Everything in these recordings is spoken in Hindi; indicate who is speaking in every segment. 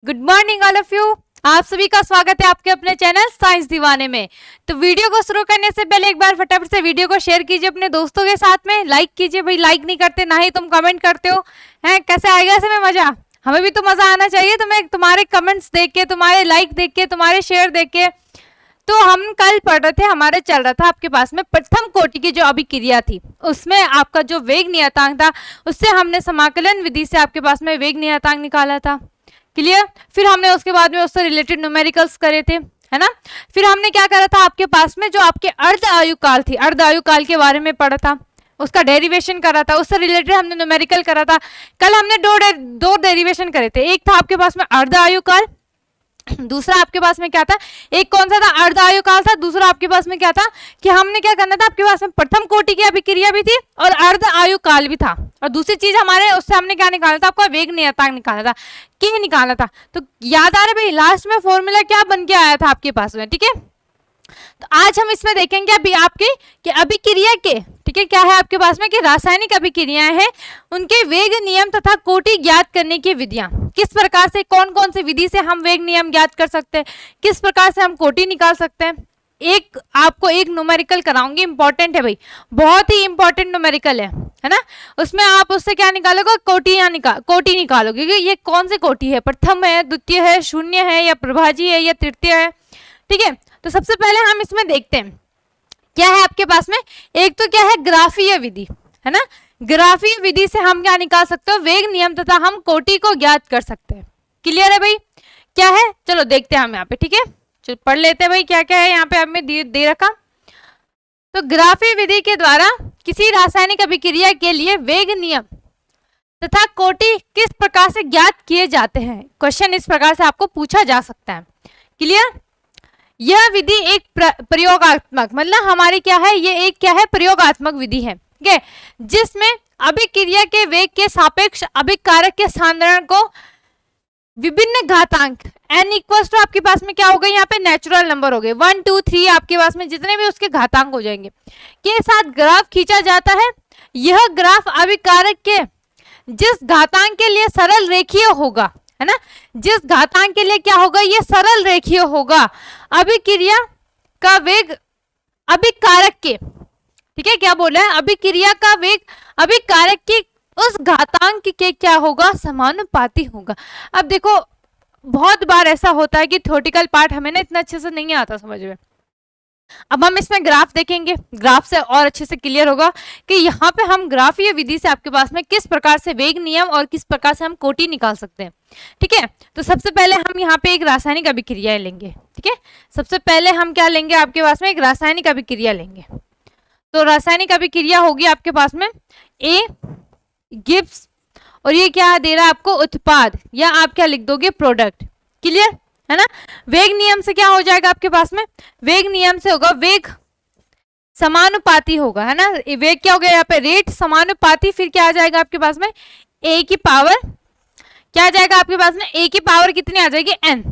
Speaker 1: Good morning all of you. आप सभी का स्वागत है आपके अपने चैनल साइंस दीवाने में। तो वीडियो को शुरू करने से पहले एक बार फटाफट से वीडियो को शेयर कीजिए अपने दोस्तों के साथ में, लाइक कीजिए। भाई लाइक नहीं करते ना ही तुम कमेंट करते हो, हैं कैसे आएगा ऐसे में मजा? हमें भी तो मजा आना चाहिए तुम्हें, तुम्हारे कमेंट्स देख के, तुम्हारे लाइक देख के, तुम्हारे शेयर देख के। तो हम कल पढ़ रहे थे, हमारे चल रहा था आपके पास में प्रथम कोटि की जो अभिक्रिया थी, उसमें आपका जो वेग नियतांक था उससे हमने समाकलन विधि से आपके पास में वेग नियतांक निकाला था। क्लियर? फिर हमने उसके बाद में उससे रिलेटेड न्यूमेरिकल्स करे थे, है ना। फिर हमने क्या करा था आपके पास में, जो आपके अर्ध आयु काल थी, अर्ध आयु काल के बारे में पढ़ा था, उसका डेरिवेशन करा था, उससे रिलेटेड हमने न्यूमेरिकल करा था। कल हमने दो डेरिवेशन करे थे, एक था आपके पास में अर्ध आयु काल, दूसरा आपके पास में क्या था, एक कौन सा था, अर्ध आयु काल था। दूसरा आपके पास में क्या था कि हमने क्या करना था, आपके पास में प्रथम कोटि की अभिक्रिया भी थी और अर्ध आयु काल भी था। और दूसरी चीज हमारे उससे हमने क्या निकाला था, आपका वेग नियतांक निकाला था, के निकाला था। तो याद आ रहा है भाई, लास्ट में फॉर्मूला क्या बन के आया था आपके पास में, ठीक है। तो आज हम इसमें देखेंगे अभी आपके कि अभिक्रिया के, ठीक है, क्या है आपके पास में कि रासायनिक अभिक्रियाएं हैं, उनके वेग नियम तथा कोटि ज्ञात करने की विधियां, किस प्रकार से, कौन कौन से विधि से हम वेग नियम ज्ञात कर सकते हैं, किस प्रकार से हम कोटि निकाल सकते हैं। एक आपको एक न्यूमेरिकल कराऊंगी, इंपॉर्टेंट है भाई, बहुत ही इंपॉर्टेंट न्यूमेरिकल है ना। उसमें आप उससे क्या निकालोगे, कोटि निकालोगे कि ये कौन सी कोटि है, प्रथम है, द्वितीय है, शून्य है, या प्रभाजी है, या तृतीय है, ठीक है। तो सबसे पहले हम इसमें देखते हैं क्या है आपके पास में। एक तो क्या है, ग्राफीय विधि, है ना। ग्राफीय विधि से हम क्या निकाल सकते हो, वेग नियम तथा हम कोटि को ज्ञात कर सकते हैं। क्लियर है भाई, क्या है, चलो देखते हैं हम यहाँ पे, ठीक है। चलो पढ़ लेते हैं भाई क्या क्या है यहाँ पे हमें दे रखा। तो ग्राफीय विधि के द्वारा किसी रासायनिक अभिक्रिया के लिए वेग नियम तथा कोटि किस प्रकार से ज्ञात किए जाते हैं, क्वेश्चन इस प्रकार से आपको पूछा जा सकता है। क्लियर? यह विधि एक प्रयोगात्मक, मतलब हमारी क्या है, ये एक क्या है, प्रयोगात्मक विधि है, ठीक है, जिसमें अभिक्रिया के वेग के सापेक्ष अभिकारक के सांद्रण को विभिन्न घातांक n इक्वल्स टू आपके पास में क्या हो गए, यहाँ पे नेचुरल नंबर हो गए 1 2 3, आपके पास में जितने भी उसके घातांक हो जाएंगे के साथ ग्राफ खींचा जाता है। यह ग्राफ अभिकारक के जिस घातांक के लिए सरल रेखीय होगा, है ना, जिस घातांक के लिए क्या होगा, ये सरल रेखीय होगा, अभिक्रिया का वेग अभिकारक के, ठीक है, क्या बोला है, अभिक्रिया का वेग अभिकारक के उस घातांक के क्या होगा, समानुपाती होगा। अब देखो बहुत बार ऐसा होता है कि थ्योरेटिकल पार्ट हमें ना इतना अच्छे से नहीं आता समझ में। अब हम इसमें ग्राफ देखेंगे, ग्राफ से और अच्छे से क्लियर होगा कि यहाँ पे हम ग्राफीय विधि से आपके पास में किस प्रकार से वेग नियम और किस प्रकार से हम कोटि निकाल सकते हैं, ठीक है। तो सबसे पहले हम यहाँ पे एक रासायनिक अभिक्रिया लेंगे, ठीक है। सबसे पहले हम क्या लेंगे, आपके पास में एक रासायनिक अभिक्रिया लेंगे। तो रासायनिक अभिक्रिया होगी आपके पास में ए गिब्स, और ये क्या दे रहा है आपको, उत्पाद, या आप क्या लिख दोगे, प्रोडक्ट। क्लियर है ना। वेग नियम से क्या हो जाएगा आपके पास में, वेग नियम से होगा वेग समानुपाती होगा, है ना। वेग क्या हो गया यहाँ पे, रेट समानुपाती, फिर क्या आ जाएगा आपके पास में, ए की पावर, क्या आ जाएगा आपके पास में, ए की पावर कितनी आ जाएगी, एन,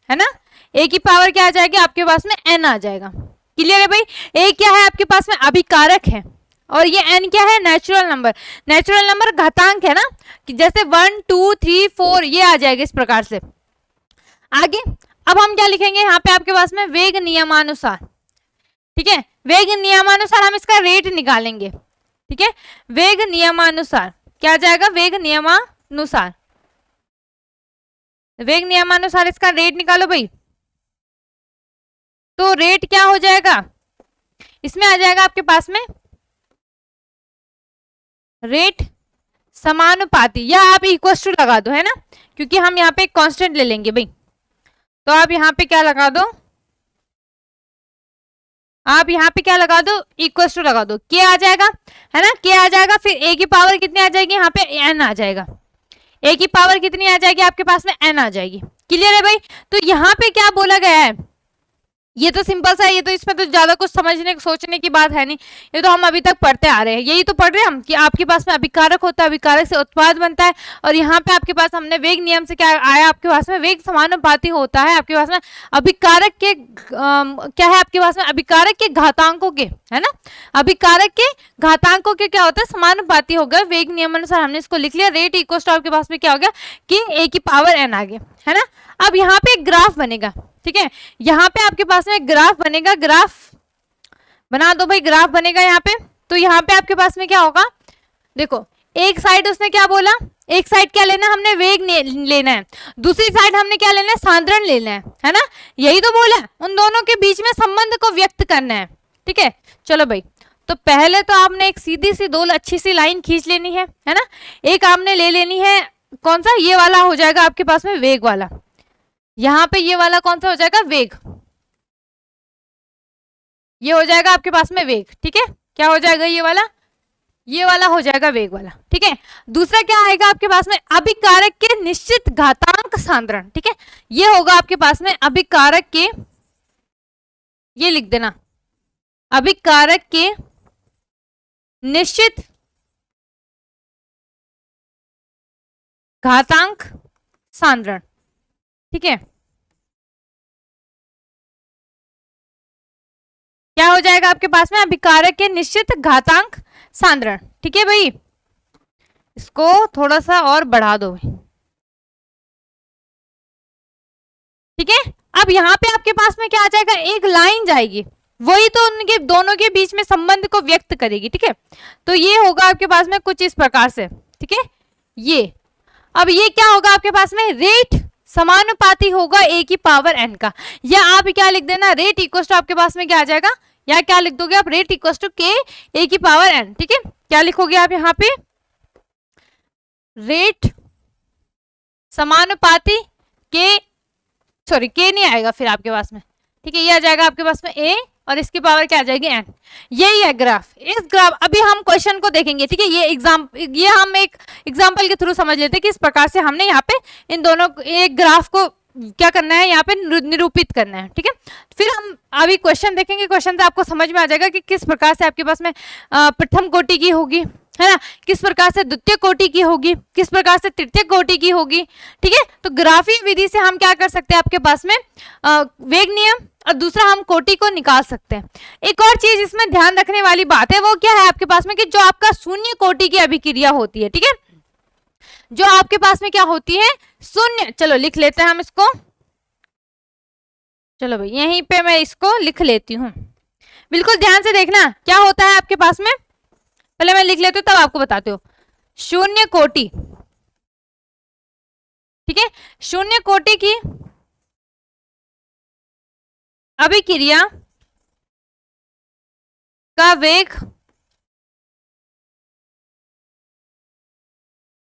Speaker 1: है ना। ए की पावर क्या आ जाएगी आपके पास में, एन आ जाएगा। क्लियर है भाई। ए क्या है आपके पास में, अभिकारक है, और ये n क्या है, नेचुरल नंबर। नेचुरल नंबर घातांक है ना, कि जैसे 1 2 3 4 ये आ जाएगा इस प्रकार से। आगे अब हम क्या लिखेंगे यहाँ पे आपके पास में, वेग नियमानुसार, ठीक है, वेग नियमानुसार हम इसका रेट निकालेंगे, ठीक है। वेग नियमानुसार क्या आ जाएगा, वेग नियमानुसार, वेग नियमानुसार इसका रेट निकालो भाई। तो रेट क्या हो जाएगा, इसमें आ जाएगा आपके पास में रेट समानुपाती, या आप इक्वल टू लगा दो, है ना, क्योंकि हम यहाँ पे एक कांस्टेंट ले लेंगे भाई। तो आप यहाँ पे क्या लगा दो, आप यहाँ पे क्या लगा दो, इक्वल टू लगा दो, के आ जाएगा, है ना, के आ जाएगा। फिर ए की पावर कितनी आ जाएगी, यहाँ पे एन आ जाएगा, ए की पावर कितनी आ जाएगी आपके पास में, एन आ जाएगी। क्लियर है भाई। तो यहाँ पे क्या बोला गया है, ये तो सिंपल सा है, ये तो इसमें तो ज्यादा कुछ समझने सोचने की बात है नहीं, ये तो हम अभी तक पढ़ते आ रहे हैं। यही तो पढ़ रहे हैं हम कि आपके पास में अभिकारक होता है, अभिकारक से उत्पाद बनता है, और यहाँ पे आपके पास हमने वेग नियम से क्या आया, आपके पास में वेग समानुपाती होता है, आपके पास में अभिकारक के क्या है, आपके पास में अभिकारक के घातांकों के, है ना, अभिकारक के घातांकों के क्या होता है, समानुपाती होगा। वेग नियम अनुसार हमने इसको लिख लिया। रेट इक्वल टू आपके पास में क्या हो गया कि a की पावर n आ गया, है ना। अब यहाँ पे एक ग्राफ बनेगा, ठीक है, यहाँ पे आपके पास में ग्राफ बनेगा, ग्राफ बना दो भाई, ग्राफ बनेगा यहाँ पे। तो यहाँ पे आपके पास में क्या होगा, देखो एक साइड उसने क्या बोला, एक साइड क्या लेना, हमने वेग लेना है, दूसरी साइड हमने क्या लेना है, सांद्रण लेना है ना, यही तो बोला। उन दोनों के बीच में संबंध को व्यक्त करना है, ठीक है। चलो भाई, तो पहले तो आपने एक सीधी सी दो अच्छी सी लाइन खींच लेनी है ना। एक आपने ले लेनी है कौन सा, ये वाला हो जाएगा आपके पास में वेग वाला, यहाँ पे ये वाला कौन सा हो जाएगा, वेग, ये हो जाएगा आपके पास में वेग, ठीक है। क्या हो जाएगा, ये वाला हो जाएगा वेग वाला, ठीक है। दूसरा क्या आएगा आपके पास में, अभिकारक के निश्चित घातांक सांद्रण, ठीक है, ये होगा आपके पास में अभिकारक के, ये लिख देना, अभिकारक के निश्चित घातांक सांद्रण, ठीक है। क्या हो जाएगा आपके पास में, अभिकारक के निश्चित घातांक सांद्रण, ठीक है भाई। इसको थोड़ा सा और बढ़ा दो, ठीक है। अब यहाँ पे आपके पास में क्या आ जाएगा, एक लाइन जाएगी, वही तो उनके दोनों के बीच में संबंध को व्यक्त करेगी, ठीक है। तो ये होगा आपके पास में कुछ इस प्रकार से, ठीक है। ये अब ये क्या होगा आपके पास में, रेट समानुपाती होगा a की पावर n का, या आप क्या लिख देना, रेट इक्वल टू आपके पास में क्या आ जाएगा, या क्या लिख दोगे आप, rate equal to k a की पावर n, ठीक है। क्या लिखोगे आप यहाँ पे, रेट समानुपाती k नहीं आएगा फिर आपके पास में, ठीक है, ये आ जाएगा आपके पास में a और इसकी पावर क्या आ जाएगी n। यही है ग्राफ। इस ग्राफ अभी हम क्वेश्चन को देखेंगे, ठीक है, ये हम एक एग्जांपल के थ्रू समझ लेते हैं कि इस प्रकार से हमने यहाँ पे इन दोनों एक ग्राफ को क्या करना है, यहाँ पे निरूपित करना है, ठीक है। फिर हम अभी क्वेश्चन देखेंगे, क्वेश्चन से आपको समझ में आ जाएगा कि किस प्रकार से आपके पास में प्रथम कोटि की होगी, है ना, किस प्रकार से द्वितीय कोटि की होगी, किस प्रकार से तृतीय कोटि की होगी, ठीक है। तो ग्राफीय विधि से हम क्या कर सकते हैं, आपके पास में वेग नियम, और दूसरा हम कोटि को निकाल सकते हैं। एक और चीज इसमें ध्यान रखने वाली बात है, वो क्या है आपके पास में कि जो आपका शून्य कोटि की अभिक्रिया होती है, ठीक है, जो आपके पास में क्या होती है, शून्य, चलो लिख लेते हैं हम इसको, चलो भाई यहीं पे मैं इसको लिख लेती हूँ, बिल्कुल ध्यान से देखना क्या होता है आपके पास में, पहले मैं लिख लेती हूँ तब आपको बताती हूँ। शून्य कोटि, ठीक है, शून्य कोटि की अभिक्रिया का वेग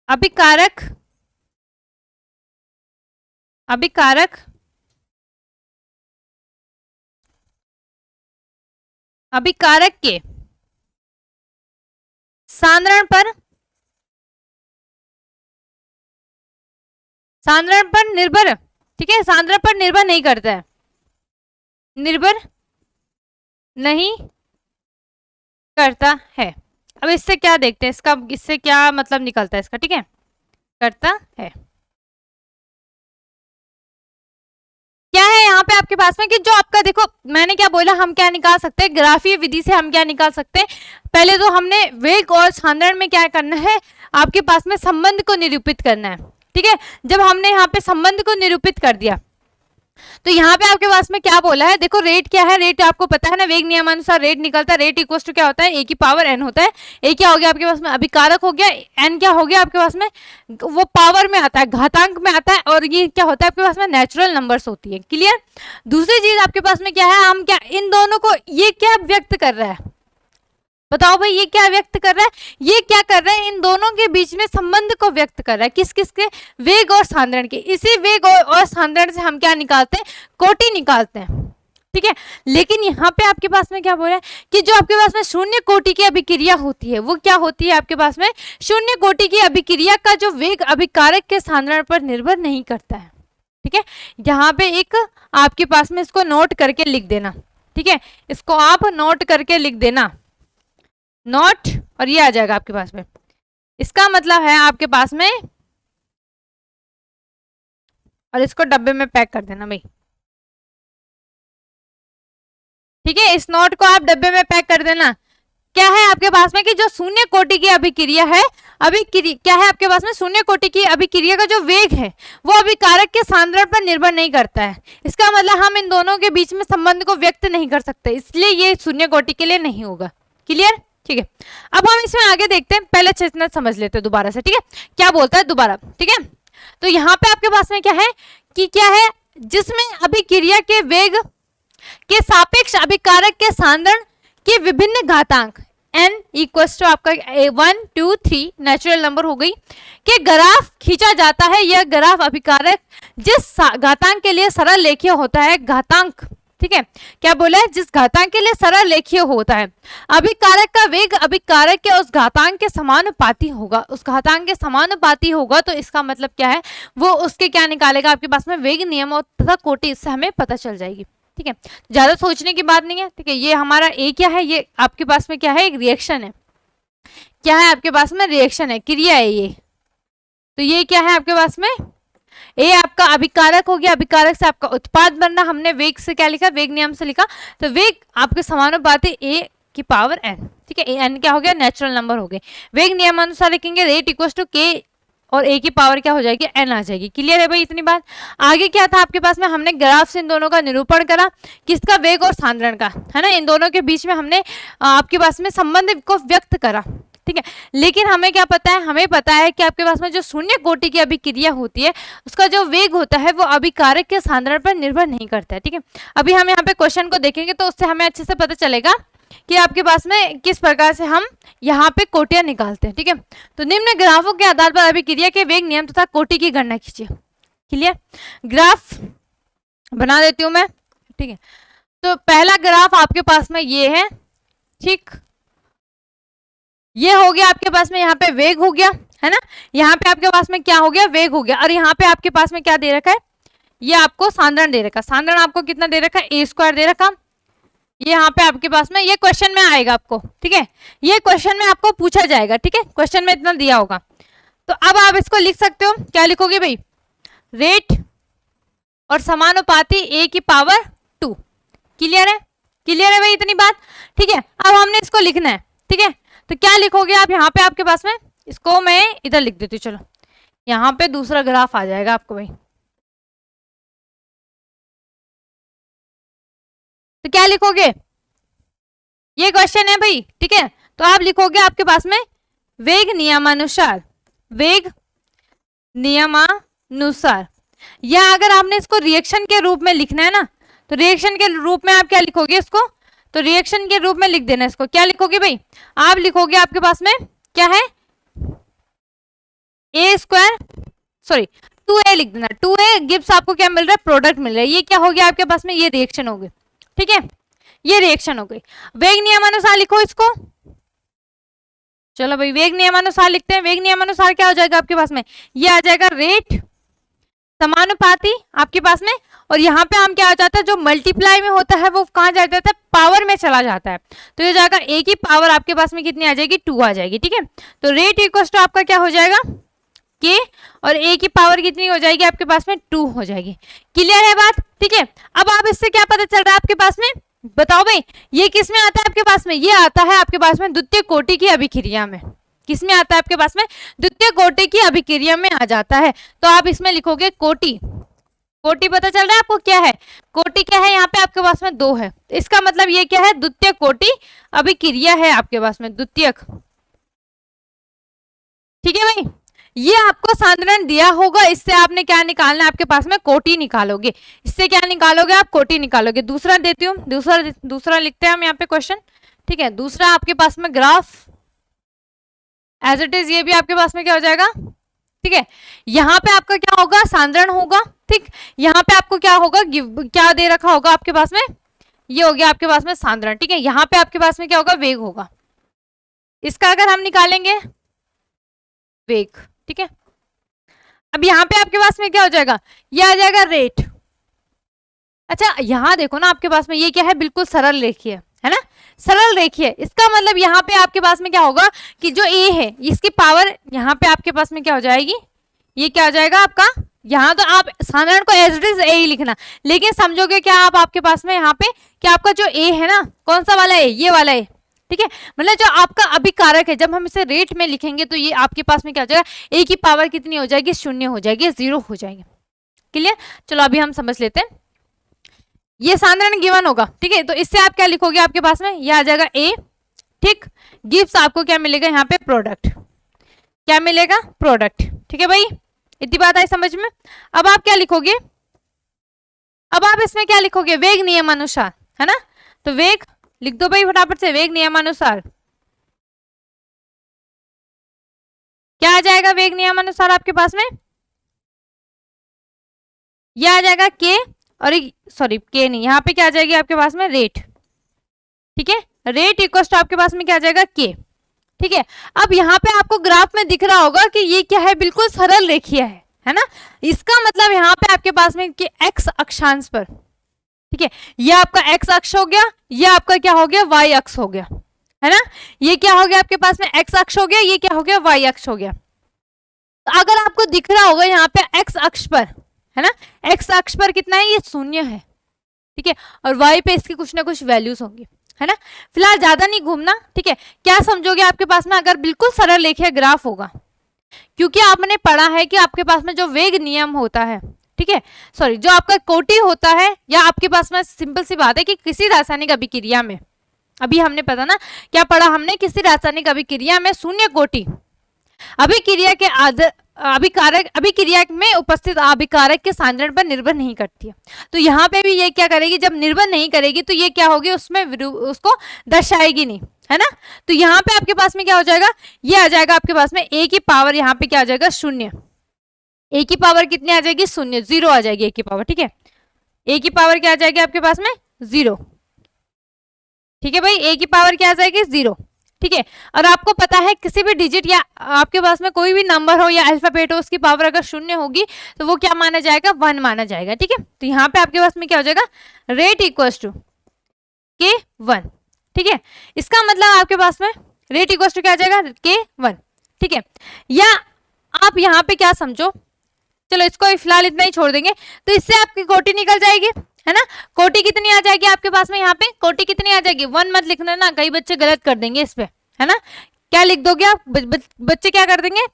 Speaker 1: अभिकारक के सांद्रण पर निर्भर, ठीक है, सांद्रण पर निर्भर नहीं करता है, निर्भर नहीं करता है। अब इससे क्या देखते हैं, इससे क्या मतलब निकलता है इसका, ठीक है, करता है। क्या है यहाँ पे आपके पास में कि जो आपका देखो मैंने क्या बोला, हम क्या निकाल सकते हैं, ग्राफीय विधि से हम क्या निकाल सकते हैं, पहले तो हमने वेग और सांद्रण में क्या करना है, आपके पास में संबंध को निरूपित करना है, ठीक है। जब हमने यहाँ पे संबंध को निरूपित कर दिया तो यहाँ पे आपके पास में क्या बोला है, देखो रेट क्या है, रेट आपको पता है ना, वेग नियमानुसार रेट निकलता है, रेट इक्वल टू क्या होता है, a की पावर n होता है। a क्या हो गया आपके पास में, अभिकारक हो गया, n क्या हो गया आपके पास में, वो पावर में आता है, घातांक में आता है, और ये क्या होता है आपके पास में, नेचुरल नंबर्स होती है, क्लियर। दूसरी चीज आपके पास में क्या है, हम क्या इन दोनों को, ये क्या व्यक्त कर रहा है, बताओ भाई, ये क्या व्यक्त कर रहा है, ये क्या कर रहा है, इन दोनों के बीच में संबंध को व्यक्त कर रहा है, किस किस के, वेग और सांद्रण के। इसी वेग और सांद्रण से हम क्या निकालते हैं, कोटि निकालते हैं, ठीक है। लेकिन यहाँ पे आपके पास में क्या बोल रहा है कि जो आपके पास में शून्य कोटि की अभिक्रिया होती है, वो क्या होती है आपके पास में, शून्य कोटि की अभिक्रिया का जो वेग अभिकारक के सांद्रण पर निर्भर नहीं करता है, ठीक है, यहाँ पे एक आपके पास में इसको नोट करके लिख देना। ठीक है, इसको आप नोट करके लिख देना, नोट, और ये आ जाएगा आपके पास में। इसका मतलब है आपके पास में, और इसको डब्बे में पैक कर देना भाई। ठीक है, इस नोट को आप डब्बे में पैक कर देना। क्या है आपके पास में कि जो शून्य कोटि की अभिक्रिया है, क्या है आपके पास में, शून्य कोटि की अभिक्रिया का जो वेग है वो अभिकारक के सांद्रण पर निर्भर नहीं करता है। इसका मतलब हम इन दोनों के बीच में संबंध को व्यक्त नहीं कर सकते, इसलिए ये शून्य कोटि के लिए नहीं होगा। क्लियर? ठीक है, अब हम इसमें आगे देखते हैं, पहले अच्छे से समझ लेते हैं दोबारा से। ठीक है, क्या बोलता है दोबारा। ठीक है, तो यहाँ पे आपके पास में क्या है कि क्या है, जिसमें अभिक्रिया के वेग के सापेक्ष अभिकारक के सांद्रण के विभिन्न घातांक n इक्वल्स टू आपका 1 2 3 नेचुरल नंबर हो गई के ग्राफ खींचा जाता है। यह ग्राफ अभिकारक जिस घातांक के लिए सरल रेखीय होता है, घातांक, ठीक है, क्या बोला है, जिस घातांक के लिए सरल रेखीय होता है, अभिकारक का वेग अभिकारक के उस घातांक के समानुपाती होगा, उस घातांक के समानुपाती होगा। तो इसका मतलब क्या है, वो उसके क्या निकालेगा आपके पास में, वेग नियम तथा कोटि, इससे हमें पता चल जाएगी। ठीक है, ज्यादा सोचने की बात नहीं है। ठीक है, ये हमारा ए क्या है, ये आपके पास में क्या है, एक रिएक्शन है। क्या है आपके पास में, रिएक्शन है, क्रिया है ये। तो ये क्या है आपके पास में, ए आपका अभिकारक हो गया, अभिकारक से आपका उत्पाद बनना, हमने वेग से क्या लिखा, वेग नियम से लिखा। तो वेग आपके समानुपाती ए की पावर एन। ठीक है, एन क्या हो गया, नेचुरल नंबर हो गए। वेग नियम अनुसार लिखेंगे रेट इक्वल टू के, और ए की पावर क्या हो जाएगी, एन आ जाएगी। क्लियर है भाई इतनी बात? आगे क्या था आपके पास में, हमने ग्राफ से इन दोनों का निरूपण करा, किसका, वेग और सांद्रण का, है ना। इन दोनों के बीच में हमने आपके पास में संबंध को व्यक्त करा। ठीक है, लेकिन हमें क्या पता है, हमें पता है कि आपके पास में जो शून्य कोटि की अभिक्रिया होती है, उसका जो वेग होता है वो अभिकारक के सांद्रण पर निर्भर नहीं करता है। ठीक है, अभी हम यहाँ पे क्वेश्चन को देखेंगे तो उससे हमें अच्छे से पता चलेगा कि आपके पास में किस प्रकार से हम यहाँ पे कोटियां निकालते हैं। ठीक है, तो निम्न ग्राफों के आधार पर अभिक्रिया के वेग नियम तथा कोटि की गणना कीजिए। क्लियर? ग्राफ बना देती हूं मैं। ठीक है, तो पहला ग्राफ आपके पास में ये है। ठीक, ये हो गया आपके पास में, यहाँ पे वेग हो गया, है ना। यहाँ पे आपके पास में क्या हो गया, वेग हो गया, और यहाँ पे आपके पास में क्या दे रखा है, ये आपको सांद्रण दे रखा। सांद्रण आपको कितना दे रखा है, ए स्क्वायर दे रखा। ये यहाँ पे आपके पास में, ये क्वेश्चन में आएगा आपको। ठीक है, ये क्वेश्चन में आपको पूछा जाएगा। ठीक है, क्वेश्चन में इतना दिया होगा। तो अब आप इसको लिख सकते हो, क्या लिखोगे भाई, रेट और समानुपाती ए की पावर 2। क्लियर है? क्लियर है भाई इतनी बात? ठीक है, अब हमने इसको लिखना है। ठीक है, तो क्या लिखोगे आप यहाँ पे आपके पास में, इसको मैं इधर लिख देती हूँ। चलो, यहाँ पे दूसरा ग्राफ आ जाएगा आपको भाई। तो क्या लिखोगे, ये क्वेश्चन है भाई। ठीक है, तो आप लिखोगे आपके पास में वेग नियमानुसार, वेग नियमानुसार, या अगर आपने इसको रिएक्शन के रूप में लिखना है ना, तो रिएक्शन के रूप में आप क्या लिखोगे इसको, तो रिएक्शन के रूप में लिख देना इसको। क्या लिखोगे भाई, आप लिखोगे आपके पास में क्या है, ए स्क्वायर, सॉरी 2a लिख देना। 2a गिव्स आपको क्या मिल रहा है, प्रोडक्ट मिल रहा है। ये क्या हो गया आपके पास में, ये रिएक्शन हो गई। ठीक है, ये रिएक्शन हो गई। वेग नियमानुसार लिखो इसको। चलो भाई, वेग नियमानुसार लिखते हैं। वेग नियमानुसार क्या हो जाएगा आपके पास में, ये आ जाएगा रेट समानुपाती आपके पास में, और यहाँ पे हम क्या हो जाता है, जो मल्टीप्लाई में होता है वो कहाँ जा जाता है, पावर में चला जाता है। तो ये जाएगा ए की पावर आपके पास में कितनी आ जाएगी, 2 आ जाएगी। ठीक है, तो रेट इक्वल टू आपका क्या हो जाएगा, के, और ए की पावर कितनी हो जाएगी आपके पास में, 2 हो जाएगी। क्लियर है बात? ठीक है, अब आप इससे क्या पता चल रहा है आपके पास में, बताओ भाई, ये किस में आता है आपके पास में, ये आता है आपके पास में द्वितीय कोटि की अभिक्रिया में। किस में आता है आपके पास में, द्वितीय कोटि की अभिक्रिया में आ जाता है। तो आप इसमें लिखोगे कोटि। कोटि पता चल रहा है आपको क्या है, कोटि क्या है, यहाँ पे आपके पास में 2 है। इसका मतलब ये क्या है, द्वितीय कोटि अभिक्रिया है आपके पास में, द्वितीयक। ठीक है भाई, ये आपको सांद्रण दिया होगा, इससे आपने क्या निकालना है, आपके पास में कोटि निकालोगे। इससे क्या निकालोगे आप, कोटि निकालोगे। दूसरा देती हूँ, दूसरा लिखते हैं हम यहाँ पे क्वेश्चन। ठीक है, दूसरा आपके पास में ग्राफ एज इट इज, ये भी आपके पास में क्या हो जाएगा। ठीक है, यहाँ पे आपका क्या होगा, सांद्रण होगा। ठीक, यहाँ पे आपको क्या होगा, क्या दे रखा होगा आपके पास में, ये हो गया आपके पास में सांद्रण। ठीक है, यहाँ पे आपके पास में क्या होगा, वेग होगा। इसका अगर हम निकालेंगे वेग। ठीक है, अब यहाँ पे आपके पास में क्या हो जाएगा, ये आ जाएगा रेट। अच्छा यहाँ देखो ना, आपके पास में ये क्या है, बिल्कुल सरल रेखीय है ना, सरल रेखीय। इसका मतलब यहाँ पे आपके पास में क्या होगा कि जो ए है इसकी पावर यहाँ पे आपके पास में क्या हो जाएगी, ये क्या हो जाएगा आपका, यहाँ तो आप साधारण को एज इट इज ए ही लिखना, लेकिन समझोगे क्या आप आपके पास में यहाँ पे कि आपका जो ए है ना, कौन सा वाला ए, ये वाला ए, ठीक है। मतलब जो आपका अभिकारक है, जब हम इसे रेट में लिखेंगे तो ये आपके पास में क्या हो जाएगा, ए की पावर कितनी हो जाएगी, शून्य हो जाएगी, जीरो हो जाएगी। क्लियर, चलो अभी हम समझ लेते हैं। ये साधारण गिवन होगा, ठीक है, तो इससे आप क्या लिखोगे, आपके पास में ये आ जाएगा ए, ठीक, गिव्स आपको क्या मिलेगा यहाँ पे, प्रोडक्ट, क्या मिलेगा, प्रोडक्ट, ठीक है भाई, इतनी बात आई समझ में। अब आप क्या लिखोगे, अब आप इसमें क्या लिखोगे, वेग नियमानुसार, है ना, तो वेग लिख दो भाई फटाफट से, वेग नियमानुसार क्या आ जाएगा, वेग नियमानुसार आपके पास में यह आ जाएगा के, और सॉरी के नहीं, यहाँ पे क्या आ जाएगी आपके पास में, रेट, ठीक है, रेट इक्वल टू आपके पास में क्या आ जाएगा, के, ठीक है। अब यहाँ पे आपको ग्राफ में दिख रहा होगा कि ये क्या है, बिल्कुल सरल रेखीय है ना, इसका मतलब यहाँ पे आपके पास में कि एक्स अक्षांश पर, ठीक है, ये आपका एक्स अक्ष हो गया, ये आपका क्या हो गया, वाई अक्ष हो गया, है ना, ये क्या हो गया आपके पास में, एक्स अक्ष हो गया, ये क्या हो गया, वाई अक्ष हो गया। तो अगर आपको दिख रहा होगा यहाँ पे एक्स अक्ष पर, है ना, एक्स अक्ष पर कितना है, ये शून्य है, ठीक है, और वाई पे इसकी कुछ ना कुछ वैल्यूज होंगी, है ना। फिलहाल ज्यादा नहीं घूमना, ठीक है। क्या समझोगे आपके पास में, अगर बिल्कुल सरल रेखीय ग्राफ होगा, क्योंकि आपने पढ़ा है कि आपके पास में जो वेग नियम होता है, ठीक है, सॉरी, जो आपका कोटि होता है, या आपके पास में सिंपल सी बात है कि किसी रासायनिक अभिक्रिया में, अभी हमने पता ना क्या पढ़ा हमने, किसी रासायनिक अभिक्रिया में शून्य कोटि अभिक्रिया के अभिक्रिया में उपस्थित अभिकारक के सांद्रण पर निर्भर नहीं करती है। तो यहाँ पे भी ये क्या करेगी, जब निर्भर नहीं करेगी तो ये क्या होगी, उसमें उसको दर्शाएगी नहीं, है ना। तो यहाँ पे आपके पास में क्या हो जाएगा, ये आ जाएगा आपके पास में ए की पावर, यहाँ पे क्या आ जाएगा, शून्य, ए की पावर कितनी आ जाएगी, शून्य, जीरो आ जाएगी ए की पावर, ठीक है, ए की पावर क्या आ जाएगी आपके पास में, जीरो, ठीक है भाई, ए की पावर क्या आ जाएगी, जीरो, ठीक है। और आपको पता है किसी भी डिजिट या आपके पास में कोई भी नंबर हो या अल्फाबेट हो, उसकी पावर अगर शून्य होगी तो वो क्या माना जाएगा, वन माना जाएगा, ठीक है। तो यहाँ पे आपके पास में क्या हो जाएगा, रेट इक्वल्स टू के वन, ठीक है। इसका मतलब आपके पास में रेट इक्वल्स टू क्या आ जाएगा, के वन, ठीक है। या आप यहाँ पे क्या समझो, चलो इसको फिलहाल इतना ही छोड़ देंगे, तो इससे आपकी कोटि निकल जाएगी, है ना। कोटि कितनी आ जाएगी आपके पास में, यहाँ पे कोटि कितनी आ जाएगी, वन मत लिखना ना, कई बच्चे गलत कर देंगे इस पे, है ना। क्या लिख दोगे आप, बच्चे क्या कर देंगे,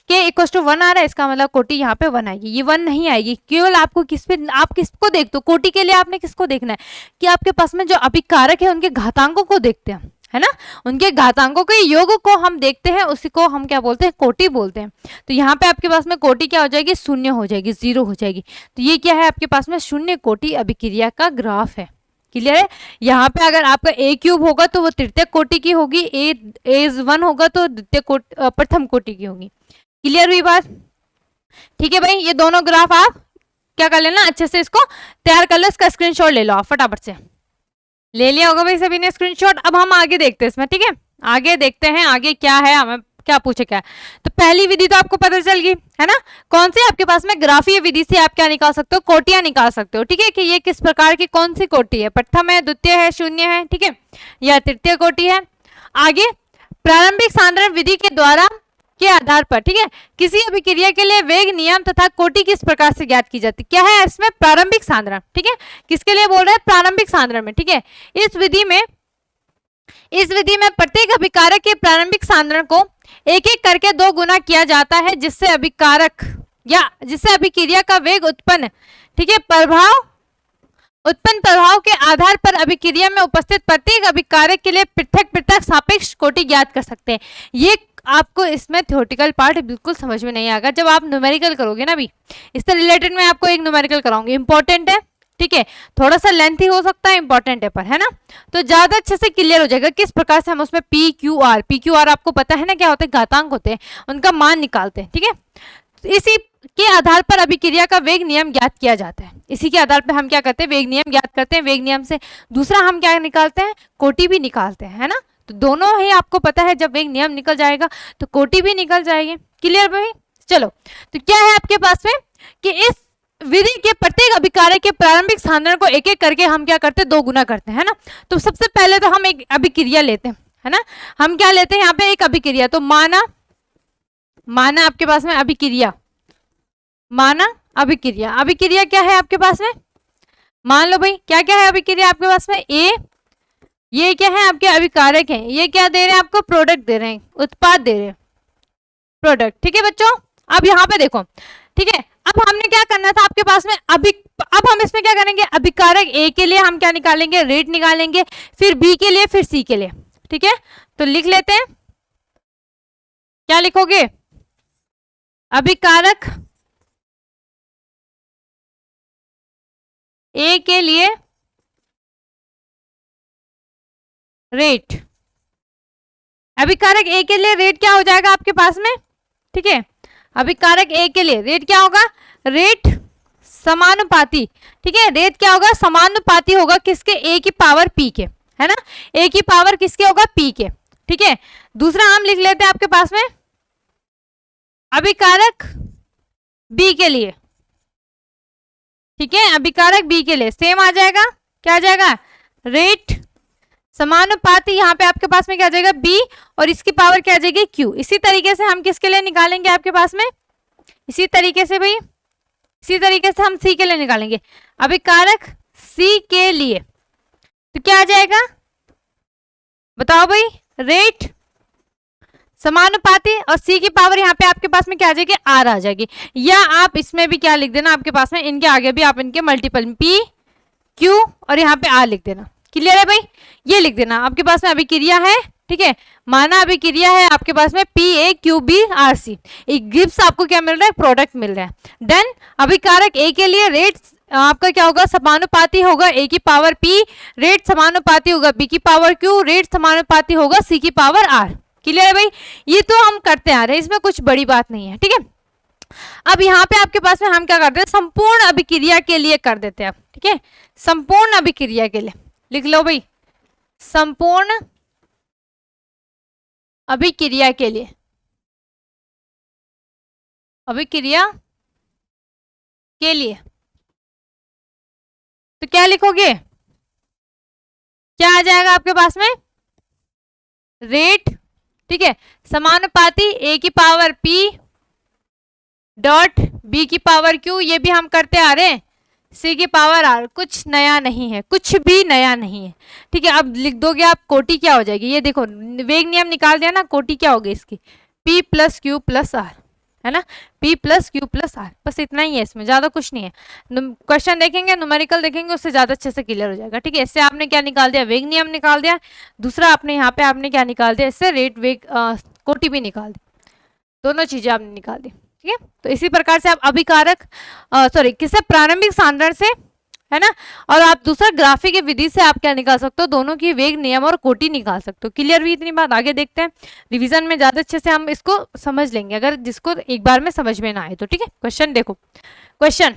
Speaker 1: के इक्वल टू वन आ रहा है, इसका मतलब कोटि यहाँ पे वन आएगी, ये वन नहीं आएगी। केवल आपको किस पे, आप किसको देखते हो, कोटि के लिए आपने किसको देखना है कि आपके पास में जो अभिकारक है उनके घातांकों को देखते हैं, है ना, उनके घातांकों के योग को हम देखते हैं, उसी को हम क्या बोलते हैं, कोटि बोलते हैं। तो यहाँ पे आपके पास में कोटि क्या हो जाएगी, शून्य हो जाएगी, जीरो हो जाएगी। तो ये क्या है आपके पास में, शून्य कोटि अभिक्रिया का ग्राफ है। क्लियर है। यहाँ पे अगर आपका ए क्यूब होगा तो वो तृतीय कोटि की होगी, ए वन होगा तो द्वितीय प्रथम कोटि की होगी। क्लियर हुई बात, ठीक है भाई। ये दोनों ग्राफ आप क्या कर लेना, अच्छे से इसको तैयार कर लो, इसका स्क्रीनशॉट ले लो आप फटाफट से। ले लिया होगा भाई सभी ने स्क्रीनशॉट। अब हम आगे देखते हैं इसमें, ठीक है, आगे देखते हैं आगे क्या है, हमें क्या पूछे क्या है। तो पहली विधि तो आपको पता चल गई, है ना, कौन सी, आपके पास में ग्राफीय विधि से आप क्या निकाल सकते हो, कोटियां निकाल सकते हो, ठीक है, कि ये किस प्रकार की कौन सी कोटि है, प्रथम है, द्वितीय है, शून्य है, ठीक है, या तृतीय कोटि है। आगे प्रारंभिक सांद्रण विधि के द्वारा के आधार पर, ठीक है, किसी अभिक्रिया के लिए वेग नियम तथा कोटि किस प्रकार से ज्ञात की जाती, क्या है इसमें, प्रारंभिक सांद्रण, ठीक है, किसके लिए बोल रहे हैं, प्रारंभिक सांद्रण में, ठीक है। इस विधि में प्रत्येक अभिकारक के प्रारंभिक सांद्रण को एक एक करके दो गुना किया जाता है, जिससे अभिकारक या जिससे अभिक्रिया का वेग उत्पन्न, ठीक है, प्रभाव के आधार पर अभिक्रिया में उपस्थित प्रत्येक अभिकारक के लिए पृथक पृथक सापेक्ष कोटि ज्ञात कर सकते हैं। ये आपको इसमें थ्योरेटिकल पार्ट बिल्कुल समझ में नहीं आएगा, जब आप न्यूमेरिकल करोगे ना, अभी इससे रिलेटेड मैं आपको एक न्यूमेरिकल कराऊंगी, इंपॉर्टेंट है, ठीक है, थोड़ा सा लेंथी हो सकता है, इंपॉर्टेंट है पर, है ना, तो ज्यादा अच्छे से क्लियर हो जाएगा किस प्रकार से हम उसमें पी क्यू आर आपको पता है ना क्या होते हैं, घातांक होते हैं, उनका मान निकालते हैं, ठीक है। तो इसी के आधार पर अभिक्रिया का वेग नियम ज्ञात किया जाता है, इसी के आधार पर हम क्या करते हैं, वेग नियम ज्ञात करते हैं, वेग नियम से दूसरा हम क्या निकालते हैं, कोटि भी निकालते हैं, है ना। तो दोनों ही आपको पता है, जब वेग नियम निकल जाएगा तो कोटि भी निकल जाएगी। क्लियर भाई, चलो, तो क्या है आपके पास में कि इस विधि के प्रत्येक अभिकारक के प्रारंभिक सांद्रण को एक एक करके हम क्या करते हैं, 2 गुना करते हैं, है ना। तो सबसे पहले तो हम एक अभिक्रिया लेते हैं, है ना। हम क्या लेते हैं यहाँ पे, एक अभिक्रिया। तो माना आपके पास में अभिक्रिया, माना अभिक्रिया। अभिक्रिया क्या है आपके पास में, मान लो भाई क्या क्या है अभिक्रिया आपके पास में, ए, ये क्या है आपके अभिकारक हैं, ये क्या दे रहे हैं आपको, प्रोडक्ट दे रहे हैं, उत्पाद दे रहे हैं, प्रोडक्ट। ठीक है बच्चों, अब यहाँ पे देखो, ठीक है। अब हमने क्या करना था आपके पास में, अब हम इसमें क्या करेंगे, अभिकारक ए के लिए हम क्या निकालेंगे, रेट निकालेंगे, फिर बी के लिए, फिर सी के लिए। ठीक है, तो लिख लेते हैं, क्या लिखोगे, अभिकारक ए के लिए रेट, अभिकारक ए के लिए रेट क्या हो जाएगा आपके पास में, ठीक है। अभिकारक ए के लिए रेट क्या होगा, रेट समानुपाती, ठीक है। रेट क्या होगा, समानुपाती होगा किसके, ए की पावर पी के, है ना। ए की पावर किसके होगा, पी के। ठीक है, दूसरा हम लिख लेते हैं आपके पास में अभिकारक बी के लिए, ठीक है। अभिकारक बी के लिए सेम आ जाएगा, क्या आ जाएगा, रेट समानुपाती, यहाँ पे आपके पास में क्या आ जाएगा, बी, और इसकी पावर क्या आ जाएगी, क्यू। इसी तरीके से हम किसके लिए निकालेंगे आपके पास में, इसी तरीके से भाई, इसी तरीके से हम सी के लिए निकालेंगे। अभिकारक सी के लिए तो क्या आ जाएगा, बताओ भाई, रेट समानुपाती, और सी की पावर यहाँ पे आपके पास में क्या आ जाएगी, आर आ जाएगी। या आप इसमें भी क्या लिख देना आपके पास में, इनके आगे भी आप इनके मल्टीपल पी क्यू और यहाँ पे आर लिख देना। क्लियर है भाई, ये लिख देना आपके पास में अभिक्रिया है, ठीक है। माना अभिक्रिया है आपके पास में P A Q B R C, एक गिब्स आपको क्या मिल रहा है, प्रोडक्ट मिल रहा है। देन अभिकारक ए के लिए रेट आपका क्या होगा, समानुपाती होगा ए की पावर पी, रेट समानुपाती होगा बी की पावर क्यू, रेट समानुपाती होगा सी की पावर आर। क्लियर है भाई, ये तो हम करते आ रहे हैं, इसमें कुछ बड़ी बात नहीं है, ठीक है। अब यहाँ पे आपके पास में हम क्या करते हैं, संपूर्ण अभिक्रिया के लिए कर देते हैं, ठीक है। संपूर्ण अभिक्रिया के लिए लिख लो भाई, संपूर्ण अभिक्रिया के लिए, अभिक्रिया के लिए तो क्या लिखोगे, क्या आ जाएगा आपके पास में, रेट, ठीक है, समानुपाती ए की पावर पी डॉट बी की पावर क्यू, ये भी हम करते आ रहे हैं, सी की पावर आर। कुछ नया नहीं है, कुछ भी नया नहीं है, ठीक है। अब लिख दोगे आप, कोटि क्या हो जाएगी, ये देखो वेग नियम निकाल दिया ना, कोटि क्या होगी इसकी, P plus Q plus R, है ना, P plus Q plus R, बस इतना ही है, इसमें ज्यादा कुछ नहीं है। क्वेश्चन देखेंगे, न्यूमेरिकल देखेंगे, उससे ज्यादा अच्छे से क्लियर हो जाएगा, ठीक है। इससे आपने क्या निकाल दिया, वेग नियम निकाल दिया, दूसरा आपने यहाँ पे आपने क्या निकाल दिया, इससे रेट वेग कोटि भी निकाल दी, दोनों चीजें आपने निकाल दी, ठीक है। तो इसी प्रकार से आप अभिकारक सॉरी किससे, प्रारंभिक सांद्रण से, है ना, और आप दूसरा ग्राफी की विधि से आप क्या निकाल सकते हो, दोनों की वेग नियम और कोटि निकाल सकते हो। क्लियर हुई इतनी बात, आगे देखते हैं रिवीजन में ज्यादा अच्छे से हम इसको समझ लेंगे, अगर जिसको एक बार में समझ में ना आए तो, ठीक है। क्वेश्चन देखो, क्वेश्चन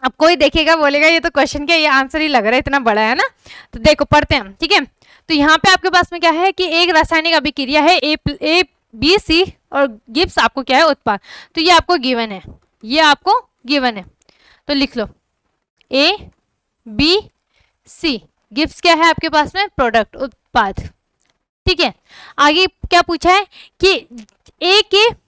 Speaker 1: अब कोई देखेगा बोलेगा ये तो क्वेश्चन क्या, ये आंसर ही लग रहा है, इतना बड़ा है ना। तो देखो पढ़ते हैं हम, ठीक है। तो यहाँ पे आपके पास में क्या है कि एक रासायनिक अभिक्रिया है ए बी सी और गिब्स आपको क्या है, उत्पाद। तो ये आपको गिवन है, ये आपको गिवन है, तो लिख लो ए बी सी, गिब्स क्या है आपके पास में, प्रोडक्ट, उत्पाद, ठीक है। आगे क्या पूछा है कि ए के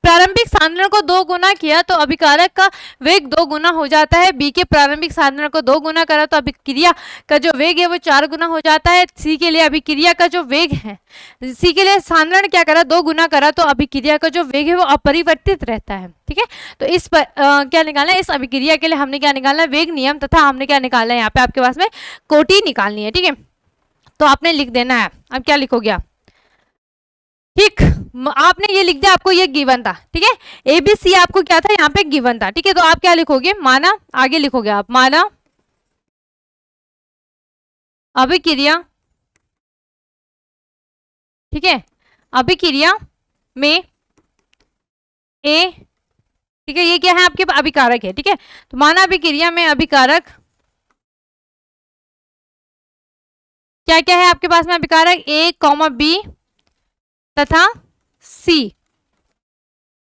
Speaker 1: प्रारंभिक सांद्रण को 2 गुना किया तो अभिकारक का वेग 2 गुना हो जाता है, बी के प्रारंभिक सांद्रण को 2 गुना करा तो अभिक्रिया का जो वेग है वो 4 गुना हो जाता है। सी के लिए अभिक्रिया का जो वेग है, सी के लिए सांद्रण क्या करा, 2 गुना करा तो अभिक्रिया का जो वेग है वो अपरिवर्तित रहता है, ठीक है। तो इस पर क्या निकालना है, इस अभिक्रिया के लिए हमने क्या निकालना है, वेग नियम, तथा हमने क्या निकालना है यहाँ पे आपके पास में कोटि निकालनी है, ठीक है। तो आपने लिख देना है, अब क्या लिखोगे आप, ठीक, आपने ये लिख दिया, आपको ये गिवन था, ठीक है। एबीसी आपको क्या था, यहाँ पे गिवन था, ठीक है। तो आप क्या लिखोगे, माना, आगे लिखोगे आप, माना अभिक्रिया, ठीक है, अभिक्रिया में ए, ठीक है, ये क्या है आपके अभिकारक है, ठीक है। तो माना अभिक्रिया में अभिकारक क्या क्या है आपके पास में, अभिकारक ए बी तथा सी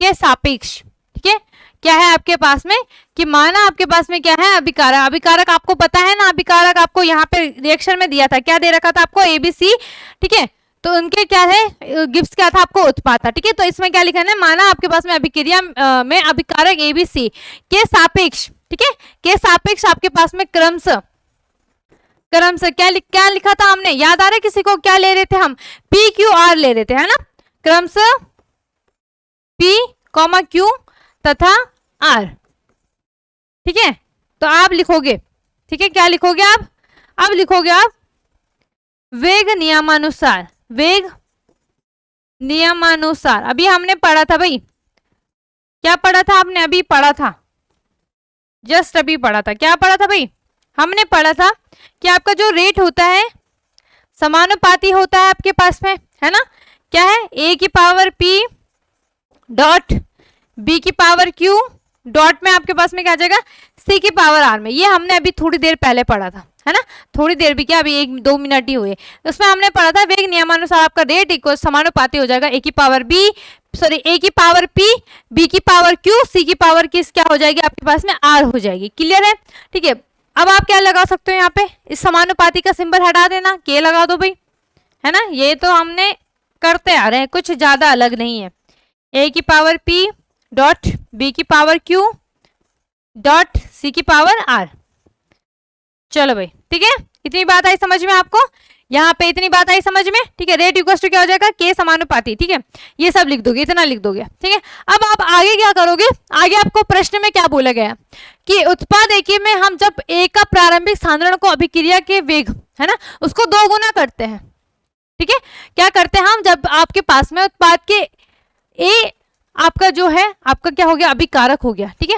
Speaker 1: के सापेक्ष, ठीक है, क्या है आपके पास में कि माना आपके पास में क्या है, अभिकारक। अभिकारक आपको पता है ना, अभिकारक आपको यहाँ पे रिएक्शन में दिया था, क्या दे रखा था आपको, एबीसी, ठीक है। तो उनके क्या है, गिफ्ट क्या था आपको, उत्पाद था, ठीक है। तो इसमें क्या लिखा है, माना आपके पास में अभिक्रिया में अभिकारक एबीसी के सापेक्ष, ठीक है, के सापेक्ष आपके पास में क्रमशः क्या लिखा था हमने, याद आ रहा है किसी को, क्या ले रहे थे हम, पी क्यू आर ले रहे थे, है ना, क्रमशः पी कॉमा क्यू तथा आर, ठीक है। तो आप लिखोगे, ठीक है, क्या लिखोगे आप, अब लिखोगे आप वेग नियमानुसार, वेग नियमानुसार। अभी हमने पढ़ा था भाई, क्या पढ़ा था आपने, अभी पढ़ा था, जस्ट अभी पढ़ा था, क्या पढ़ा था भाई, हमने पढ़ा था कि आपका जो रेट होता है समानुपाती होता है आपके पास में, है ना, क्या है, ए की पावर पी डॉट बी की पावर क्यू डॉट में आपके पास में क्या आ जाएगा, सी की पावर आर में। ये हमने अभी थोड़ी देर पहले पढ़ा था, है ना, थोड़ी देर भी क्या, अभी 1-2 मिनट ही हुए। उसमें हमने पढ़ा था वेग नियमानुसार आपका रेट इक्वल समानुपाती हो जाएगा, ए की पावर बी, सॉरी ए की पावर पी, बी की पावर क्यू, सी की पावर किस क्या हो जाएगी आपके पास में, आर हो जाएगी। क्लियर है, ठीक है। अब आप क्या लगा सकते हो यहाँ पे, इस समानुपाती का सिंबल हटा देना, के लगा दो भाई, है ना, ये तो हमने करते आ रहे हैं, कुछ ज्यादा अलग नहीं है। ए की पावर पी डॉट बी की पावर क्यू डॉट सी की पावर आर। चलो भाई, ठीक है, इतनी बात आई समझ में आपको, यहाँ पे इतनी बात आई समझ में, ठीक है। रेट इक्वल टू क्या हो जाएगा, के समानुपाती, ठीक है, ये सब लिख दोगे, इतना लिख दोगे, ठीक है। अब आप आगे क्या करोगे, आगे आपको प्रश्न में क्या बोला गया कि उत्पाद एक में हम जब ए का प्रारंभिक सांद्रण को अभिक्रिया के वेग, है ना, उसको 2 गुना करते हैं, ठीक है। क्या करते हैं हम, जब आपके पास में उत्पाद के ए आपका जो है आपका क्या हो गया, अभिकारक हो गया, ठीक है,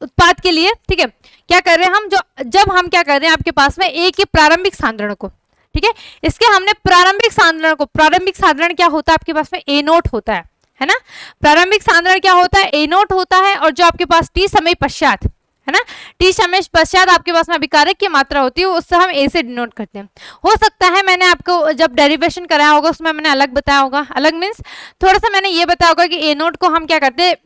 Speaker 1: उत्पाद के लिए, ठीक है। क्या कर रहे हैं हम, जब हम क्या कर रहे हैं आपके पास में ए के प्रारंभिक सांद्रण को, ठीक है, इसके हमने प्रारंभिक सांद्रण को, प्रारंभिक सांद्रण क्या होता है आपके पास में, ए नोट होता है ना, प्रारंभिक सांद्रण क्या होता है, ए नोट होता है, और जो आपके पास टी समय पश्चात, है ना, टी समय पश्चात आपके पास में अभिकारक की मात्रा होती है, उससे हम ए से डिनोट करते हैं। हो सकता है मैंने आपको जब डेरिवेशन कराया होगा उसमें मैंने अलग बताया होगा, अलग मीन्स थोड़ा सा मैंने ये बताया होगा कि ए नोट को हम क्या करते हैं,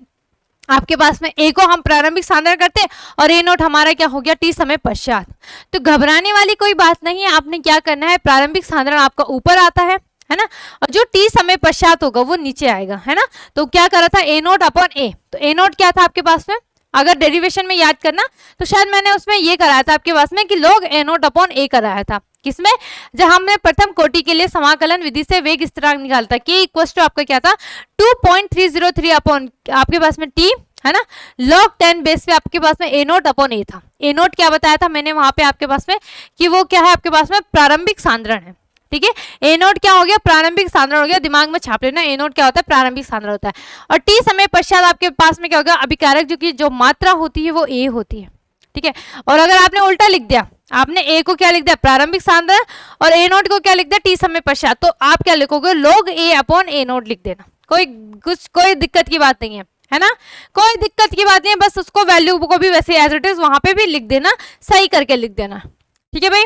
Speaker 1: आपके पास में ए को हम प्रारंभिक सांद्रण करते हैं और ए नोट हमारा क्या हो गया, टी समय पश्चात। तो घबराने वाली कोई बात नहीं है, आपने क्या करना है, प्रारंभिक सांद्रण आपका ऊपर आता है ना, और जो टी समय पश्चात होगा वो नीचे आएगा, है ना। तो क्या करा था, ए नोट अपॉन ए, तो ए नोट क्या था आपके पास में, अगर डेरिवेशन में याद करना तो शायद मैंने उसमें ये कराया था आपके पास में कि log ए नोट अपॉन ए कराया था, किसमें, जब हमने प्रथम कोटि के लिए समाकलन विधि से वेग स्थिरांक निकालता, के इक्वल टू आपका क्या था 2.303 अपॉन आपके पास में टी, है ना, log 10 बेस पे आपके पास में ए नोट अपॉन ए था। ए नोट क्या बताया था मैंने वहां पे आपके पास में कि वो क्या है आपके पास में प्रारंभिक सांद्रण है, ठीक है। ए नोट क्या हो गया, प्रारंभिक सांद्रण हो गया, दिमाग में छाप लेना, ए नोट क्या होता है, प्रारंभिक सांद्रण होता है। और टी समय पश्चात आपके पास में क्या होगा, अभिकारक जो की जो मात्रा होती है वो ए होती है, ठीक है। और अगर आपने उल्टा लिख दिया, आपने ए को क्या लिख दिया, प्रारंभिक सांद्रण, और ए नोट को क्या लिख दिया, टी समय पश्चात, तो आप क्या लिखोगे, log ए अपॉन ए नोट लिख देना, कोई दिक्कत की बात नहीं है ना, कोई दिक्कत की बात नहीं है, बस उसको वैल्यू को भी वैसे एज इट इज वहां पे भी लिख देना, सही करके लिख देना, ठीक है भाई।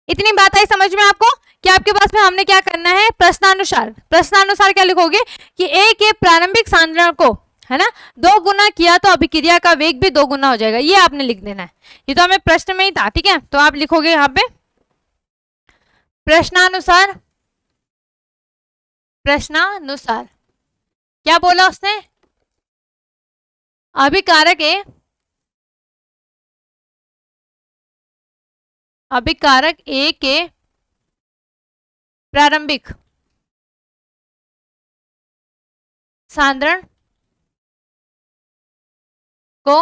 Speaker 1: इतनी बात आई समझ में आपको कि आपके पास में हमने क्या करना है, प्रश्नानुसार क्या लिखोगे कि ए के प्रारंभिक सांद्रण को, है ना, 2 गुना किया तो अभिक्रिया का वेग भी 2 गुना हो जाएगा, ये आपने लिख देना है। ये तो हमें प्रश्न में ही था, ठीक है। तो आप लिखोगे यहाँ पे प्रश्नानुसार, क्या बोला उसने, अभिकारक ए के प्रारंभिक सांद्रण को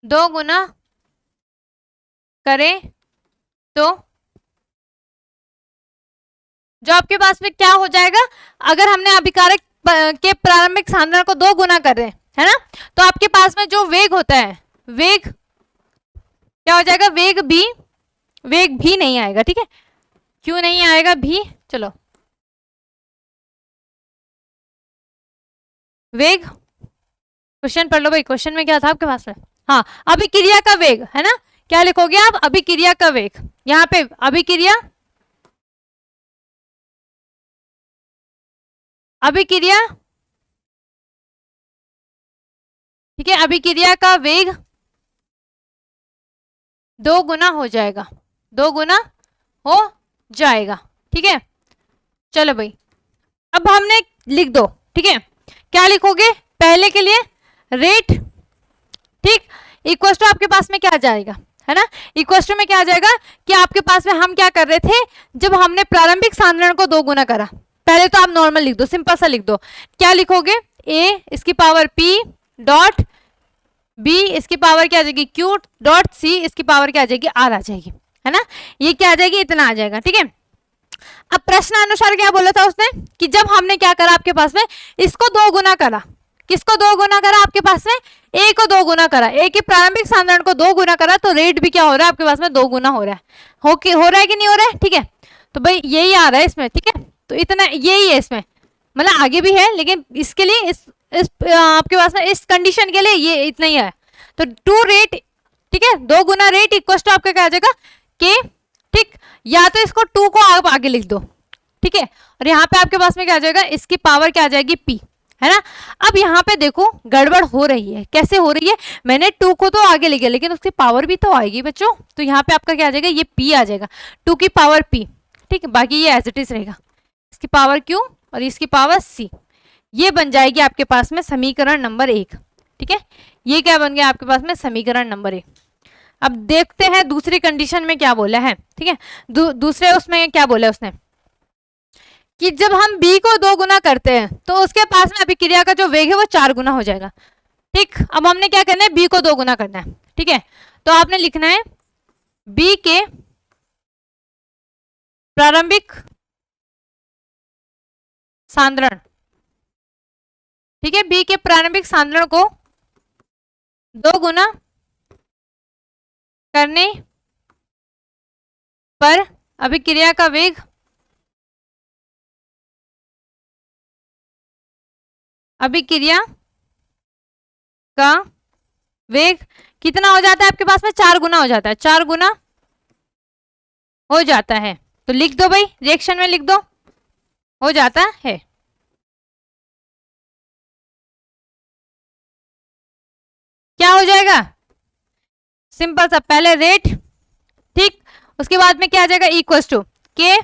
Speaker 1: 2 गुना करें तो जो आपके पास में क्या हो जाएगा, अगर हमने अभिकारक के प्रारंभिक सांद्रण को 2 गुना कर रहे हैं, है ना, तो आपके पास में जो वेग होता है, वेग क्या हो जाएगा, वेग भी नहीं आएगा, ठीक है। क्यों नहीं आएगा भी, चलो वेग क्वेश्चन पढ़ लो भाई, क्वेश्चन में क्या था आपके पास में, हाँ, अभिक्रिया का वेग, है ना, क्या लिखोगे आप, अभिक्रिया का वेग, यहाँ पे अभिक्रिया ठीक है, अभिक्रिया का वेग 2 गुना हो जाएगा, 2 गुना हो जाएगा। ठीक है, चलो भाई अब हमने लिख दो। ठीक है, क्या लिखोगे पहले के लिए? रेट, ठीक, इक्वल टू आपके पास में क्या आ जाएगा, है ना, इक्वल टू में क्या आ जाएगा कि आपके पास में हम क्या कर रहे थे, जब हमने प्रारंभिक सांद्रण को 2 गुना करा, पहले तो आप नॉर्मल लिख दो, सिंपल सा लिख दो। क्या लिखोगे? ए इसकी पावर पी डॉट बी इसकी पावर क्या आ जाएगी क्यू डॉट सी इसकी पावर क्या आ जाएगी आर आ जाएगी, है ना, ये क्या आ जाएगी, इतना आ जाएगा। ठीक है, अब प्रश्न अनुसार क्या बोला था उसने कि जब हमने क्या करा आपके पास में, इसको 2 गुना करा, किसको 2 गुना करा आपके पास में, ए को 2 गुना करा, ए के प्रारंभिक सांद्रण को 2 गुना करा, तो रेट भी क्या हो रहा है आपके पास में 2 गुना हो रहा है, हो रहा है कि नहीं हो रहा है? ठीक है, तो भाई यही आ रहा है इसमें। ठीक है, तो इतना यही है इसमें, मतलब आगे भी है लेकिन इसके लिए इस आपके पास में इस कंडीशन के लिए ये इतना ही है। तो 2 रेट, ठीक है, 2 गुना रेट इक्वल टू आपका क्या आ जाएगा के। ठीक, या तो इसको 2 को आप आगे लिख दो, ठीक है, और यहाँ पे आपके पास में क्या आ जाएगा, इसकी पावर क्या आ जाएगी पी, है ना। अब यहाँ पे देखो गड़बड़ हो रही है, कैसे हो रही है, मैंने 2 को तो आगे लिखा लेकिन उसकी पावर भी तो आएगी बच्चों, तो यहाँ पे आपका क्या आ जाएगा, ये पी आ जाएगा, 2 की पावर पी। ठीक है, बाकी ये एज इट इज रहेगा, इसकी पावर क्यू और इसकी पावर सी, ये बन जाएगी आपके पास में समीकरण नंबर 1। ठीक है, ये क्या बन गया आपके पास में समीकरण नंबर 1। अब देखते हैं दूसरी कंडीशन में क्या बोला है। ठीक है, दूसरे उसमें क्या बोला उसने कि जब हम b को 2 गुना करते हैं तो उसके पास में अभिक्रिया का जो वेग है वो 4 गुना हो जाएगा। ठीक, अब हमने क्या करना है, b को 2 गुना करना है। ठीक है, तो आपने लिखना है b के प्रारंभिक सांद्रण, ठीक है, b के प्रारंभिक सांद्रण को 2 गुना करने पर अभिक्रिया का वेग कितना हो जाता है आपके पास में, 4 गुना हो जाता है, 4 गुना हो जाता है। तो लिख दो भाई, रिएक्शन में लिख दो, हो जाता है। क्या हो जाएगा, सिंपल सा, पहले रेट, ठीक, उसके बाद में क्या आ जाएगा, इक्वल टू के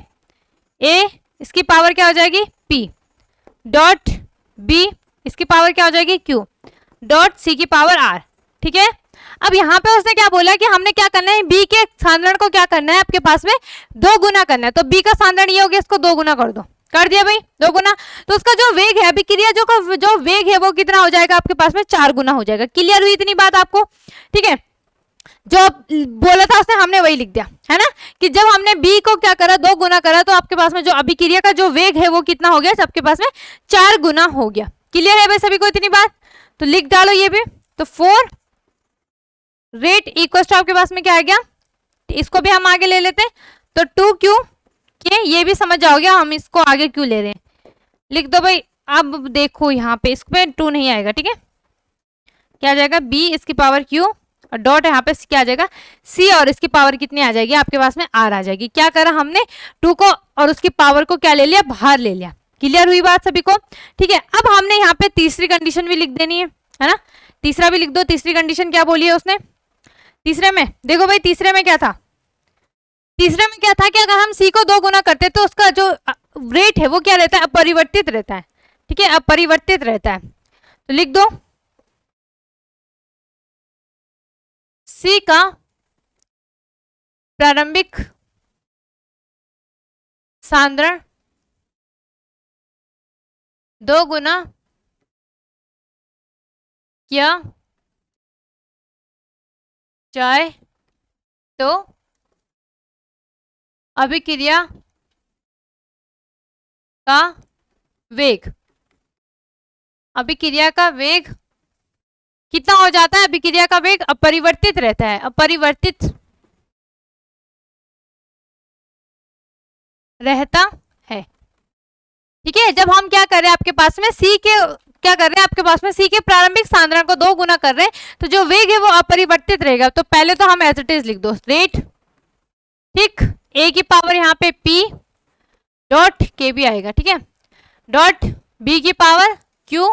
Speaker 1: ए इसकी पावर क्या हो जाएगी पी डॉट बी इसकी पावर क्या हो जाएगी क्यू डॉट सी की पावर आर। ठीक है, अब यहाँ पे उसने क्या बोला कि हमने क्या करना है, बी के सांद्रण को क्या करना है आपके पास में 2 गुना करना है, तो बी का सांद्रण ये हो गया, इसको 2 गुना कर दो, कर दिया भाई 2 गुना, तो उसका जो वेग है अभिक्रिया जो वेग है वो कितना हो जाएगा आपके पास में 4 गुना हो जाएगा। क्लियर हुई इतनी बात आपको? ठीक है, जो बोला था उसने हमने वही लिख दिया, है ना, कि जब हमने b को क्या करा 2 गुना करा तो आपके पास में जो अभिक्रिया का जो वेग है वो कितना हो गया, सबके पास में 4 गुना हो गया। क्लियर है भाई सभी को इतनी बात? तो लिख डालो ये भी, तो 4 रेट इक्वल टू आपके पास में क्या आ गया, इसको भी हम आगे ले लेते हैं, तो 2 क्यू के, ये भी समझ जाओगे हम इसको आगे क्यों ले रहे हैं, लिख दो भाई। अब देखो यहाँ पे इस पे 2 नहीं आएगा, ठीक है, क्या आ जाएगा b इसकी पावर q और डॉट यहाँ पे क्या आ जाएगा c, और इसकी पावर कितनी आ जाएगी आपके पास में r आ जाएगी। क्या करा हमने, 2 को और उसकी पावर को क्या ले लिया, बाहर ले लिया। क्लियर हुई बात सभी को? ठीक है, अब हमने यहाँ पे तीसरी कंडीशन भी लिख देनी है ना, तीसरा भी लिख दो। तीसरी कंडीशन क्या बोली है उसने, तीसरे में देखो भाई, तीसरे में क्या था, तीसरे में क्या था कि अगर हम c को 2 गुना करते तो उसका जो रेट है वो क्या रहता है, अपरिवर्तित रहता है। ठीक है, अपरिवर्तित रहता है, तो लिख दो C का प्रारंभिक सांद्रण 2 गुना किया जाए तो अभिक्रिया का वेग, अभिक्रिया का वेग कितना हो जाता है, अभिक्रिया का वेग अपरिवर्तित रहता है, अपरिवर्तित रहता है। ठीक है, जब हम क्या कर रहे हैं आपके पास में C के क्या कर रहे हैं आपके पास में C के प्रारंभिक सांद्रण को 2 गुना कर रहे हैं तो जो वेग है वो अपरिवर्तित रहेगा। तो पहले तो हम एज इट इज लिख दो रेट, ठीक, A की पावर यहाँ पे P डॉट के भी आएगा, ठीक है, डॉट B की पावर Q,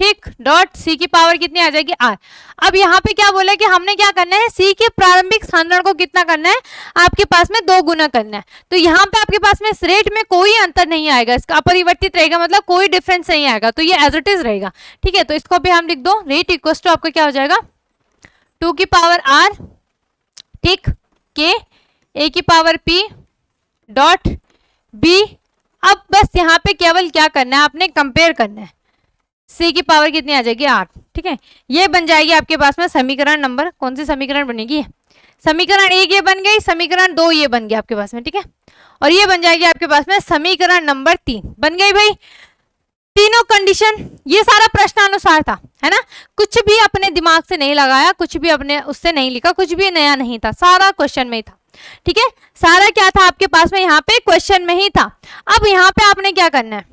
Speaker 1: ठीक, डॉट सी की पावर कितनी आ जाएगी आर। अब यहाँ पे क्या बोला कि हमने क्या करना है, सी के प्रारंभिक स्थानांतरण को कितना करना है, आपके पास में 2 गुना करना है। तो यहाँ पे आपके पास में इस रेट में कोई अंतर नहीं आएगा, इसका अपरिवर्तित रहेगा, मतलब कोई डिफरेंस नहीं आएगा, तो ये एज इट इज रहेगा। ठीक है, तो इसको भी हम लिख दो, रेट इक्वल टू आपका क्या हो जाएगा 2 की पावर आर, ठीक, के ए की पावर पी डॉट बी। अब बस यहाँ पे केवल क्या करना है, आपने कंपेयर करना है, सी की पावर कितनी आ जाएगी 8। ठीक है, ये बन जाएगी आपके पास में समीकरण नंबर, कौन सी समीकरण बनेगी, समीकरण 1 ये बन गई, समीकरण 2 ये बन गया आपके पास में। ठीक है, और ये बन जाएगी आपके पास में समीकरण नंबर 3 बन गई भाई। तीनों कंडीशन, ये सारा प्रश्नानुसार था, है ना, कुछ भी अपने दिमाग से नहीं लगाया, कुछ भी अपने उससे नहीं लिखा, कुछ भी नया नहीं था, सारा क्वेश्चन में ही था। ठीक है, सारा क्या था आपके पास में, यहाँ पे क्वेश्चन में ही था। अब यहाँ पे आपने क्या करना है,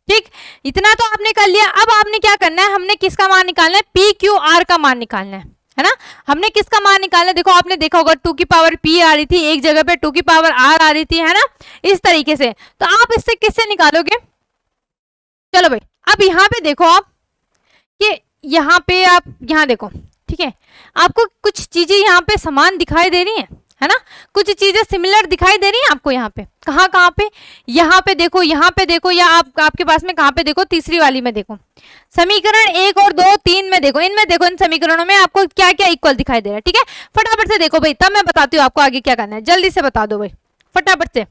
Speaker 1: ठीक, इतना तो आपने कर लिया, अब आपने क्या करना है, हमने किसका मान निकालना है, पी क्यू आर का मान निकालना है ना, हमने किसका मान निकालना है, देखो आपने देखा होगा 2 की पावर पी आ रही थी, एक जगह पे 2 की पावर आर आ रही थी, है ना, इस तरीके से। तो आप इससे किससे निकालोगे, चलो भाई अब यहाँ पे देखो आप कि यहाँ पे आप यहाँ देखो, ठीक है, आपको कुछ चीजें यहाँ पे समान दिखाई दे रही है ना, कुछ चीजें सिमिलर दिखाई दे रही हैं आपको यहाँ पे, कहाँ पे, यहाँ पे देखो, यहाँ पे देखो, या आपके पास में कहाँ पे देखो, तीसरी वाली में देखो, समीकरण 1 और 2 3 में देखो, इनमें देखो, इन समीकरणों में आपको क्या क्या इक्वल दिखाई दे रहा है। ठीक है, फटाफट से देखो भाई, तब मैं बताती हूँ आपको आगे क्या करना है, जल्दी से बता दो भाई फटाफट से।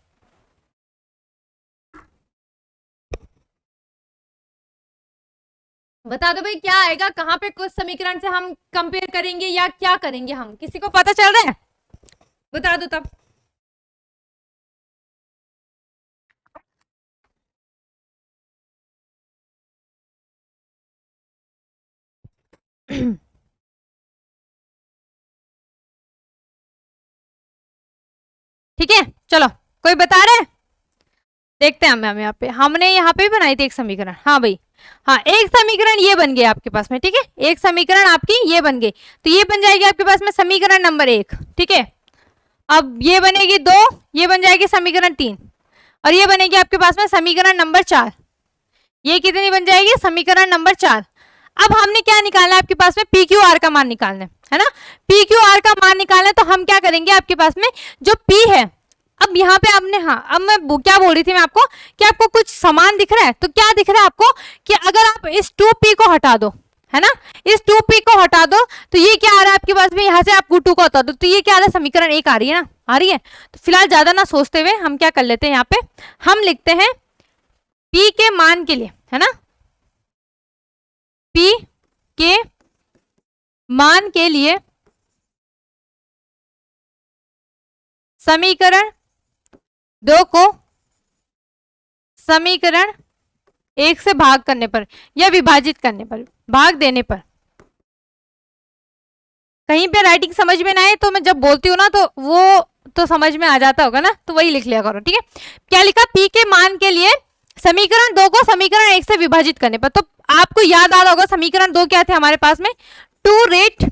Speaker 1: बता दो भाई क्या आएगा, कहाँ पे कुछ समीकरण से हम कंपेयर करेंगे या क्या करेंगे हम, किसी को पता चल रहा है, बता दो तब। ठीक है, चलो कोई बता रहे हैं, देखते हैं हम यहाँ पे, हमने यहाँ पे भी बनाई थी एक समीकरण, हाँ भाई, हाँ एक समीकरण ये बन गया आपके पास में। ठीक है, एक समीकरण आपकी ये बन गई, तो ये बन जाएगी आपके पास में समीकरण नंबर 1। ठीक है, अब ये बनेगी 2, ये बन जाएगी समीकरण 3, और ये बनेगी आपके पास में समीकरण नंबर 4। ये कितनी बन जाएगी, समीकरण नंबर 4। अब हमने क्या निकालना है आपके पास में, पी क्यू आर का मान निकालना है ना, पी क्यू आर का मान निकालना है, तो हम क्या करेंगे आपके पास में जो पी है, अब यहाँ पे आपने, हाँ अब मैं क्या बोल रही थी मैं आपको कि आपको कुछ समान दिख रहा है, तो क्या दिख रहा है आपको कि अगर आप इस 2p को हटा दो, है ना, इस 2p को हटा दो, तो ये क्या आ रहा है आपके पास में, यहाँ से आप 2 को हटा दो, तो ये क्या आ रहा है, समीकरण 1 आ रही है ना, आ रही है। तो फिलहाल ज्यादा ना सोचते हुए हम क्या कर लेते हैं, यहाँ पे हम लिखते हैं p के मान के लिए, है ना, p के मान के लिए समीकरण 2 को समीकरण 1 से भाग करने पर या विभाजित करने पर, भाग देने पर, कहीं पे राइटिंग समझ में ना आए तो मैं जब बोलती हूँ ना तो वो तो समझ में आ जाता होगा ना, तो वही लिख लिया करो। ठीक है, क्या लिखा, पी के मान के लिए समीकरण 2 को समीकरण 1 से विभाजित करने पर। तो आपको याद आ रहा होगा समीकरण 2 क्या थे हमारे पास में, 2 रेट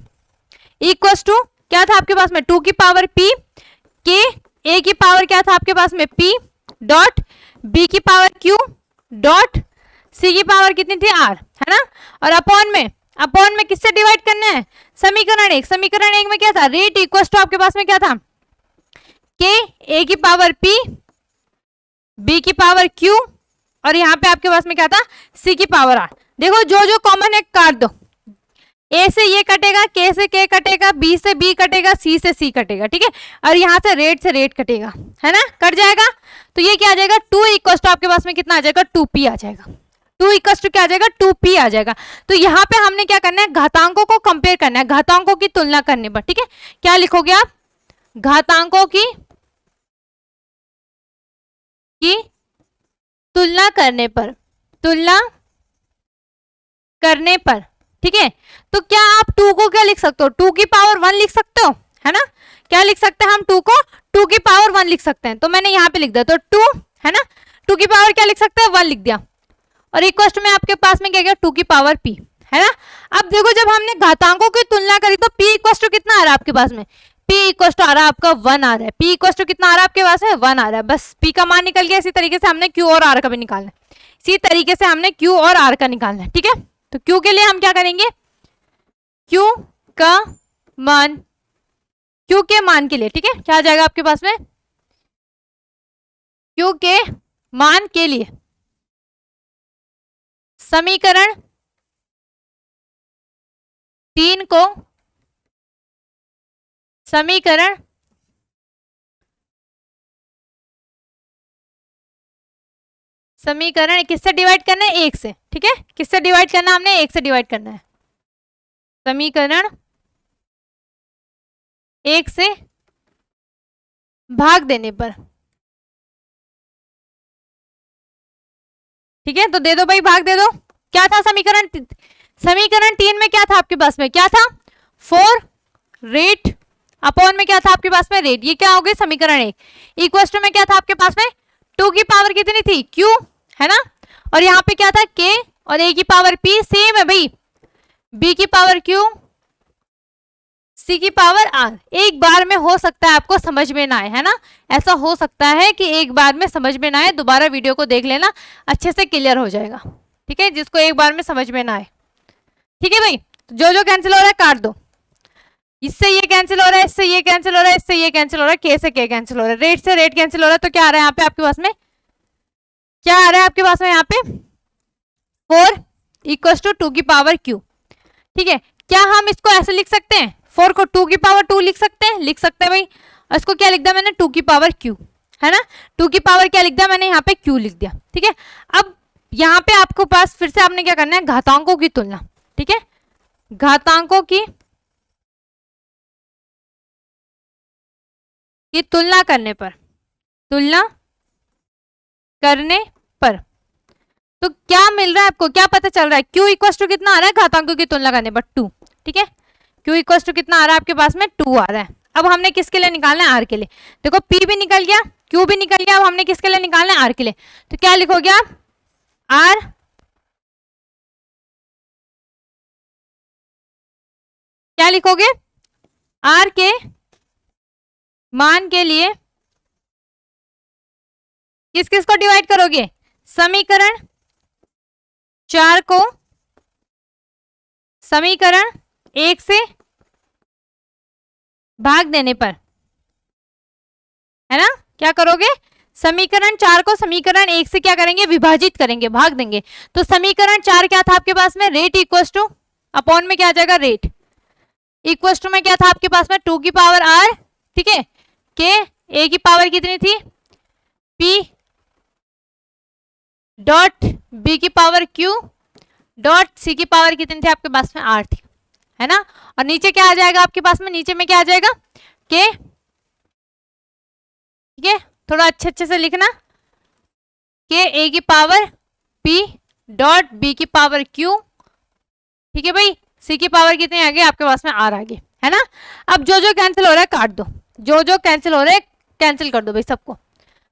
Speaker 1: इक्वल्स टू क्या था आपके पास में, 2 की पावर p के a की पावर क्या था आपके पास में p डॉट b की पावर q डॉट c की पावर कितनी थी r, है ना, और अपॉन में किससे डिवाइड करना है, समीकरण 1, समीकरण 1 में क्या था, रेट इक्वल्स टू आपके पास में क्या था, k a की पावर p b की पावर q, और यहाँ पे आपके पास में क्या था, c की पावर r। देखो जो जो कॉमन है काट दो, a से ये कटेगा, k से k कटेगा, b से b कटेगा, c से c कटेगा। ठीक है, और यहाँ से रेट कटेगा, है ना, कट जाएगा, तो ये क्या आ जाएगा, 2 इक्वल्स टू आपके पास में कितना आ जाएगा, 2p आ जाएगा, 2 इक्वल्स टू क्या आ जाएगा, 2p आ जाएगा। तो यहाँ पे हमने क्या करना है, घातांकों को कंपेयर करना है, घातांकों की तुलना करने पर। ठीक है, क्या लिखोगे आप, घातांकों की तुलना करने पर, तुलना करने पर। ठीक है, तो क्या आप 2 को क्या लिख सकते हो, 2 की पावर 1 लिख सकते हो, है ना, क्या लिख सकते हैं हम, 2 को 2 की पावर 1 लिख सकते हैं, तो मैंने यहाँ पे लिख दिया, तो 2, है ना, 2 की पावर क्या लिख सकते हैं, 1 लिख दिया, और इक्वल में आपके पास में क्या गया, 2 की पावर p, है ना। अब देखो जब हमने घातांकों की तुलना करी तो p इक्वल टू कितना आ रहा है आपके पास में, p इक्वल टू आ रहा है आपका 1 आ रहा है, p इक्वल टू कितना आ रहा है आपके पास में, 1 आ रहा है, बस p का मान निकल गया। इसी तरीके से हमने q और r का भी निकालना है, इसी तरीके से हमने q और r का निकालना है। ठीक है, तो Q के लिए हम क्या करेंगे, Q का मान, Q के मान के लिए, ठीक है, क्या आ जाएगा आपके पास में, Q के मान के लिए समीकरण 3 को समीकरण किससे डिवाइड करना है, 1 से, ठीक है, किससे डिवाइड करना है, हमने 1 से डिवाइड करना है, समीकरण 1 से भाग देने पर, ठीक है, तो दे दो भाई, भाग दे दो। क्या था समीकरण 3 में क्या था आपके पास में, क्या था 4 रेट अपॉन में क्या था आपके पास में रेट, ये क्या हो गई समीकरण 1, इक्वल टू में क्या था आपके पास में 2 की पावर कितनी थी Q, है ना, और यहाँ पे क्या था K और A की पावर P, सेम है भाई, B की पावर Q, C की पावर R। एक बार में हो सकता है आपको समझ में ना आए, है ना, ऐसा हो सकता है कि एक बार में समझ में ना आए, दोबारा वीडियो को देख लेना, अच्छे से क्लियर हो जाएगा, ठीक है, जिसको एक बार में समझ में ना आए, ठीक है भाई। तो जो जो कैंसिल हो रहा है काट दो, इससे ये कैंसिल हो रहा है, इससे ये कैंसिल हो रहा है, इससे ये कैंसिल हो रहा है, K से K कैंसिल हो रहा है, रेट से रेट कैंसिल हो रहा है, तो क्या आ रहा है यहाँ पे आपके पास में, क्या आ रहा है आपके पास में यहाँ पे 4 इक्वल टू 2 की पावर Q, ठीक है। क्या हम इसको ऐसे लिख सकते हैं, 4 को 2 की पावर 2 लिख सकते हैं, लिख सकते हैं भाई, इसको क्या लिख दिया मैंने 2 की पावर Q, है ना, 2 की पावर क्या लिख दिया मैंने यहाँ पे Q लिख दिया, ठीक है। अब यहाँ पे आपको पास फिर से आपने क्या करना है, घातांकों की तुलना, ठीक है, घातांकों की तुलना करने पर, तो क्या मिल रहा है आपको, क्या पता चल रहा है, Q इक्वल टू कितना आ रहा है घातांकों की तुलना करने पर 2, ठीक है, Q इक्वल टू कितना आ रहा है आपके पास में 2 आ रहा है। अब हमने किसके लिए निकालना है, R के लिए, देखो P भी निकल गया, Q भी निकल गया, अब हमने किसके लिए निकालना है, R के लिए, तो क्या लिखोगे आप, R क्या लिखोगे, R के मान के लिए किस किस को डिवाइड करोगे, समीकरण 4 को समीकरण 1 से भाग देने पर, है ना, क्या करोगे, समीकरण 4 को समीकरण 1 से क्या करेंगे, विभाजित करेंगे, भाग देंगे, तो समीकरण 4 क्या था आपके पास में, रेट इक्वल टू अपॉन में क्या आ जाएगा, रेट इक्वल टू में क्या था आपके पास में 2 की पावर R, ठीक है, के A की पावर कितनी थी P डॉट B की पावर Q डॉट C की पावर कितनी थी आपके पास में R थी, है ना, और नीचे क्या आ जाएगा आपके पास में, नीचे में क्या आ जाएगा K, ठीक है, थोड़ा अच्छे अच्छे से लिखना, K A की पावर P डॉट B की पावर Q, ठीक है भाई, C की पावर कितनी आ गई आपके पास में R आ गई, है ना। अब जो जो कैंसिल हो रहा है काट दो, जो जो कैंसिल हो रहा है कैंसिल कर दो भाई सबको।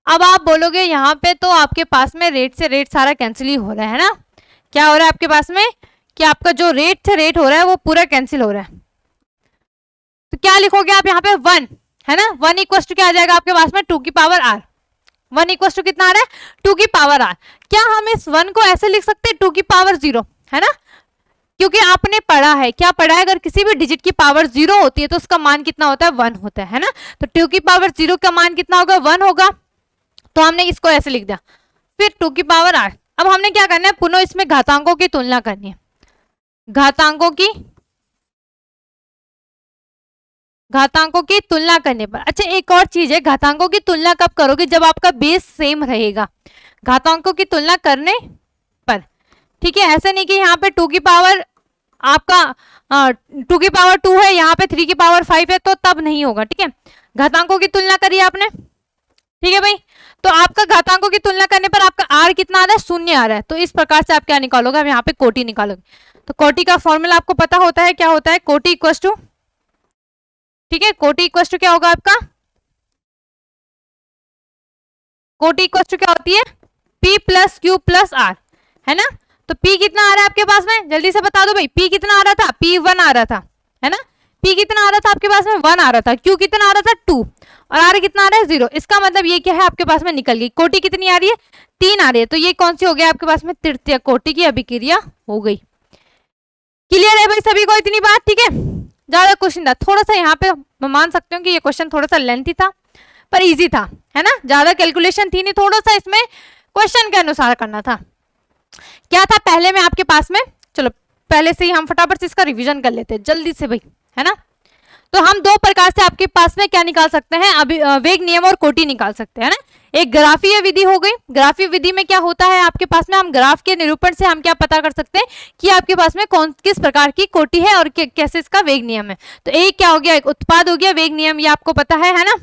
Speaker 1: अब आप बोलोगे यहाँ पे तो आपके पास में रेट से रेट सारा कैंसिल ही हो रहा है ना, क्या हो रहा है आपके पास में कि आपका जो रेट से रेट हो रहा है वो पूरा कैंसिल हो रहा है, तो क्या लिखोगे आप यहाँ पे 1, है ना, 1 इक्वल टू क्या आ जाएगा आपके पास में 2 की पावर R, 1 इक्वल टू कितना आ रहा है 2 की पावर R। क्या हम इस 1 को ऐसे लिख सकते हैं 2 की पावर 0, है ना, क्योंकि आपने पढ़ा है, क्या पढ़ा है, अगर किसी भी डिजिट की पावर 0 होती है तो उसका मान कितना होता है 1 होता है ना, तो 2 की पावर 0 का मान कितना होगा 1 होगा, तो हमने इसको ऐसे लिख दिया, फिर 2 की पावर 8। अब हमने क्या करना है, पुनः इसमें घातांकों की तुलना करनी है, घातांकों की तुलना करने पर। अच्छा एक और चीज है, घातांकों की तुलना कब करोगे, जब आपका बेस सेम रहेगा, घातांकों की तुलना करने पर, ठीक है, ऐसे नहीं कि यहाँ पे 2 की पावर आपका 2 की पावर 2 है, यहाँ पे 3 की पावर 5 है, तो तब नहीं होगा, ठीक है, घातांकों की तुलना करिए आपने, ठीक है भाई, तो आपका घातांकों की तुलना करने पर आपका R कितना आ रहा है 0 आ रहा है, तो इस प्रकार से आप क्या निकालोगे, आप यहाँ पे कोटि निकालोगे, तो कोटि का फॉर्मूला आपको पता होता है, क्या होता है, कोटि इक्वल टू, ठीक है, कोटि इक्वल टू क्या होगा आपका, कोटि इक्वल टू क्या होती है P plus Q plus R, है ना, तो P कितना आ रहा है आपके पास में, जल्दी से बता दो भाई, P कितना आ रहा था, P 1 आ रहा था, है ना, P कितना आ रहा था आपके पास में 1 आ रहा था, Q कितना आ रहा था 2 और R कितना आ रहा है 0, इसका मतलब ये क्या है आपके पास में निकल गई, कोटि कितनी आ रही है 3 आ रही है, तो ये कौन सी हो गया आपके पास में तृतीय कोटि की अभिक्रिया हो गई, क्लियर है भाई सभी को इतनी बात? ठीक है, ज्यादा क्वेश्चन था, थोड़ा सा यहाँ पे मैं मान सकती हूँ कि ये क्वेश्चन थोड़ा सा लेंथी था पर इजी था, है ना, ज्यादा कैलकुलेशन थी नहीं, थोड़ा सा इसमें क्वेश्चन के अनुसार करना था। क्या था पहले में आपके पास में, चलो पहले से ही हम फटाफट से इसका रिवीजन कर लेते हैं जल्दी से भाई, है ना। तो हम दो प्रकार से आपके पास में क्या निकाल सकते हैं, अभी वेग नियम और कोटि निकाल सकते हैं ना। एक ग्राफीय विधि हो गई, ग्राफीय विधि में क्या होता है आपके पास में, हम ग्राफ के निरूपण से हम क्या पता कर सकते हैं कि आपके पास में कौन किस प्रकार की कोटि है और कैसे इसका वेग नियम है। तो एक क्या हो गया, एक उत्पाद हो गया, वेग नियम ये आपको पता है ना।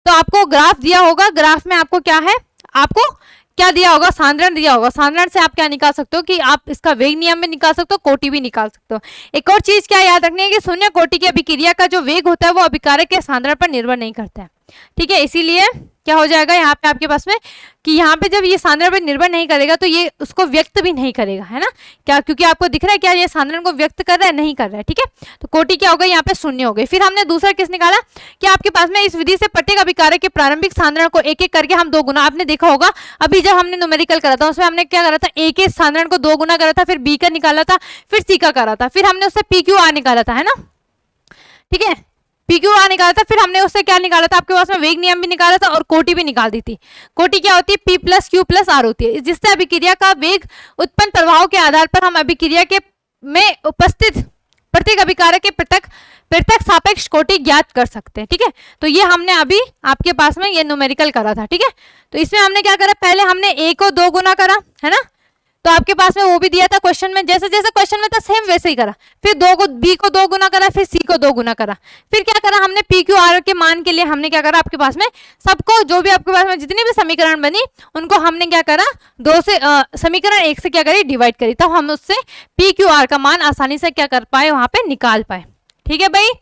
Speaker 1: तो आपको ग्राफ दिया होगा, ग्राफ में आपको क्या है, आपको क्या दिया होगा, सांद्रण दिया होगा, सांद्रण से आप क्या निकाल सकते हो कि आप इसका वेग नियम भी निकाल सकते हो, कोटि भी निकाल सकते हो। एक और चीज क्या याद रखनी है कि शून्य कोटि की अभिक्रिया का जो वेग होता है वो अभिकारक के सांद्रण पर निर्भर नहीं करता है, ठीक है। इसीलिए क्या हो जाएगा यहाँ पे आपके पास में कि यहाँ पे जब ये सांद्रण पर निर्भर नहीं करेगा तो ये उसको व्यक्त भी नहीं करेगा, है ना, क्या, क्योंकि आपको दिख रहा है क्या ये सांद्रण को व्यक्त कर रहा है, नहीं कर रहा है, ठीक है। तो कोटि क्या हो गई, यहाँ पे शून्य हो गई। फिर हमने दूसरा किस निकाला कि आपके पास में इस विधि से प्रत्येक अभिकारक के प्रारंभिक सांद्रण को एक एक करके हम दो गुना, आपने देखा होगा अभी जब हमने न्यूमेरिकल करा था उसमें हमने क्या करा था, ए के सांद्रण को दो गुना करा था, फिर बी का निकाला था, फिर सी का करा था, फिर हमने उससे पी क्यू आर निकाला था, है ना, ठीक है, पी क्यू आर निकाला था, फिर हमने उससे क्या निकाला था, आपके पास में वेग नियम भी निकाला था और कोटि भी निकाल दी थी। कोटि क्या होती है, P plus Q plus R होती है, जिससे अभिक्रिया का वेग उत्पन्न प्रभाव के आधार पर हम अभिक्रिया के में उपस्थित प्रत्येक अभिकारक के पृथक सापेक्ष कोटि ज्ञात कर सकते हैं, ठीक है। तो ये हमने अभी आपके पास में ये न्यूमेरिकल करा था, ठीक है। तो इसमें हमने क्या करा, पहले हमने ए को दो गुना करा, है ना, तो आपके पास में वो भी दिया था क्वेश्चन में, जैसे जैसे क्वेश्चन में था सेम वैसे ही करा, फिर दो को बी को दो गुना करा, फिर सी को दो गुना करा, फिर क्या करा हमने पी क्यू आर के मान के लिए हमने क्या करा, आपके पास में सबको जो भी आपके पास में जितनी भी समीकरण बनी उनको हमने क्या करा, दो से समीकरण एक से क्या करी, डिवाइड करी, तब हम उससे पी क्यू आर का मान आसानी से क्या कर पाए, वहां पे निकाल पाए, ठीक है भाई।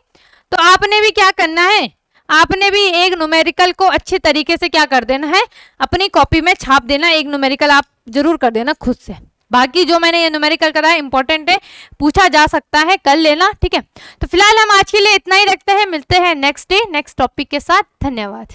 Speaker 1: तो आपने भी क्या करना है, आपने भी एक न्यूमेरिकल को अच्छे तरीके से क्या कर देना है, अपनी कॉपी में छाप देना, एक न्यूमेरिकल आप जरूर कर देना खुद से। बाकी जो मैंने ये न्यूमेरिकल करा है इंपॉर्टेंट है, पूछा जा सकता है, कर लेना, ठीक है। तो फिलहाल हम आज के लिए इतना ही रखते हैं, मिलते हैं नेक्स्ट डे नेक्स्ट टॉपिक के साथ, धन्यवाद।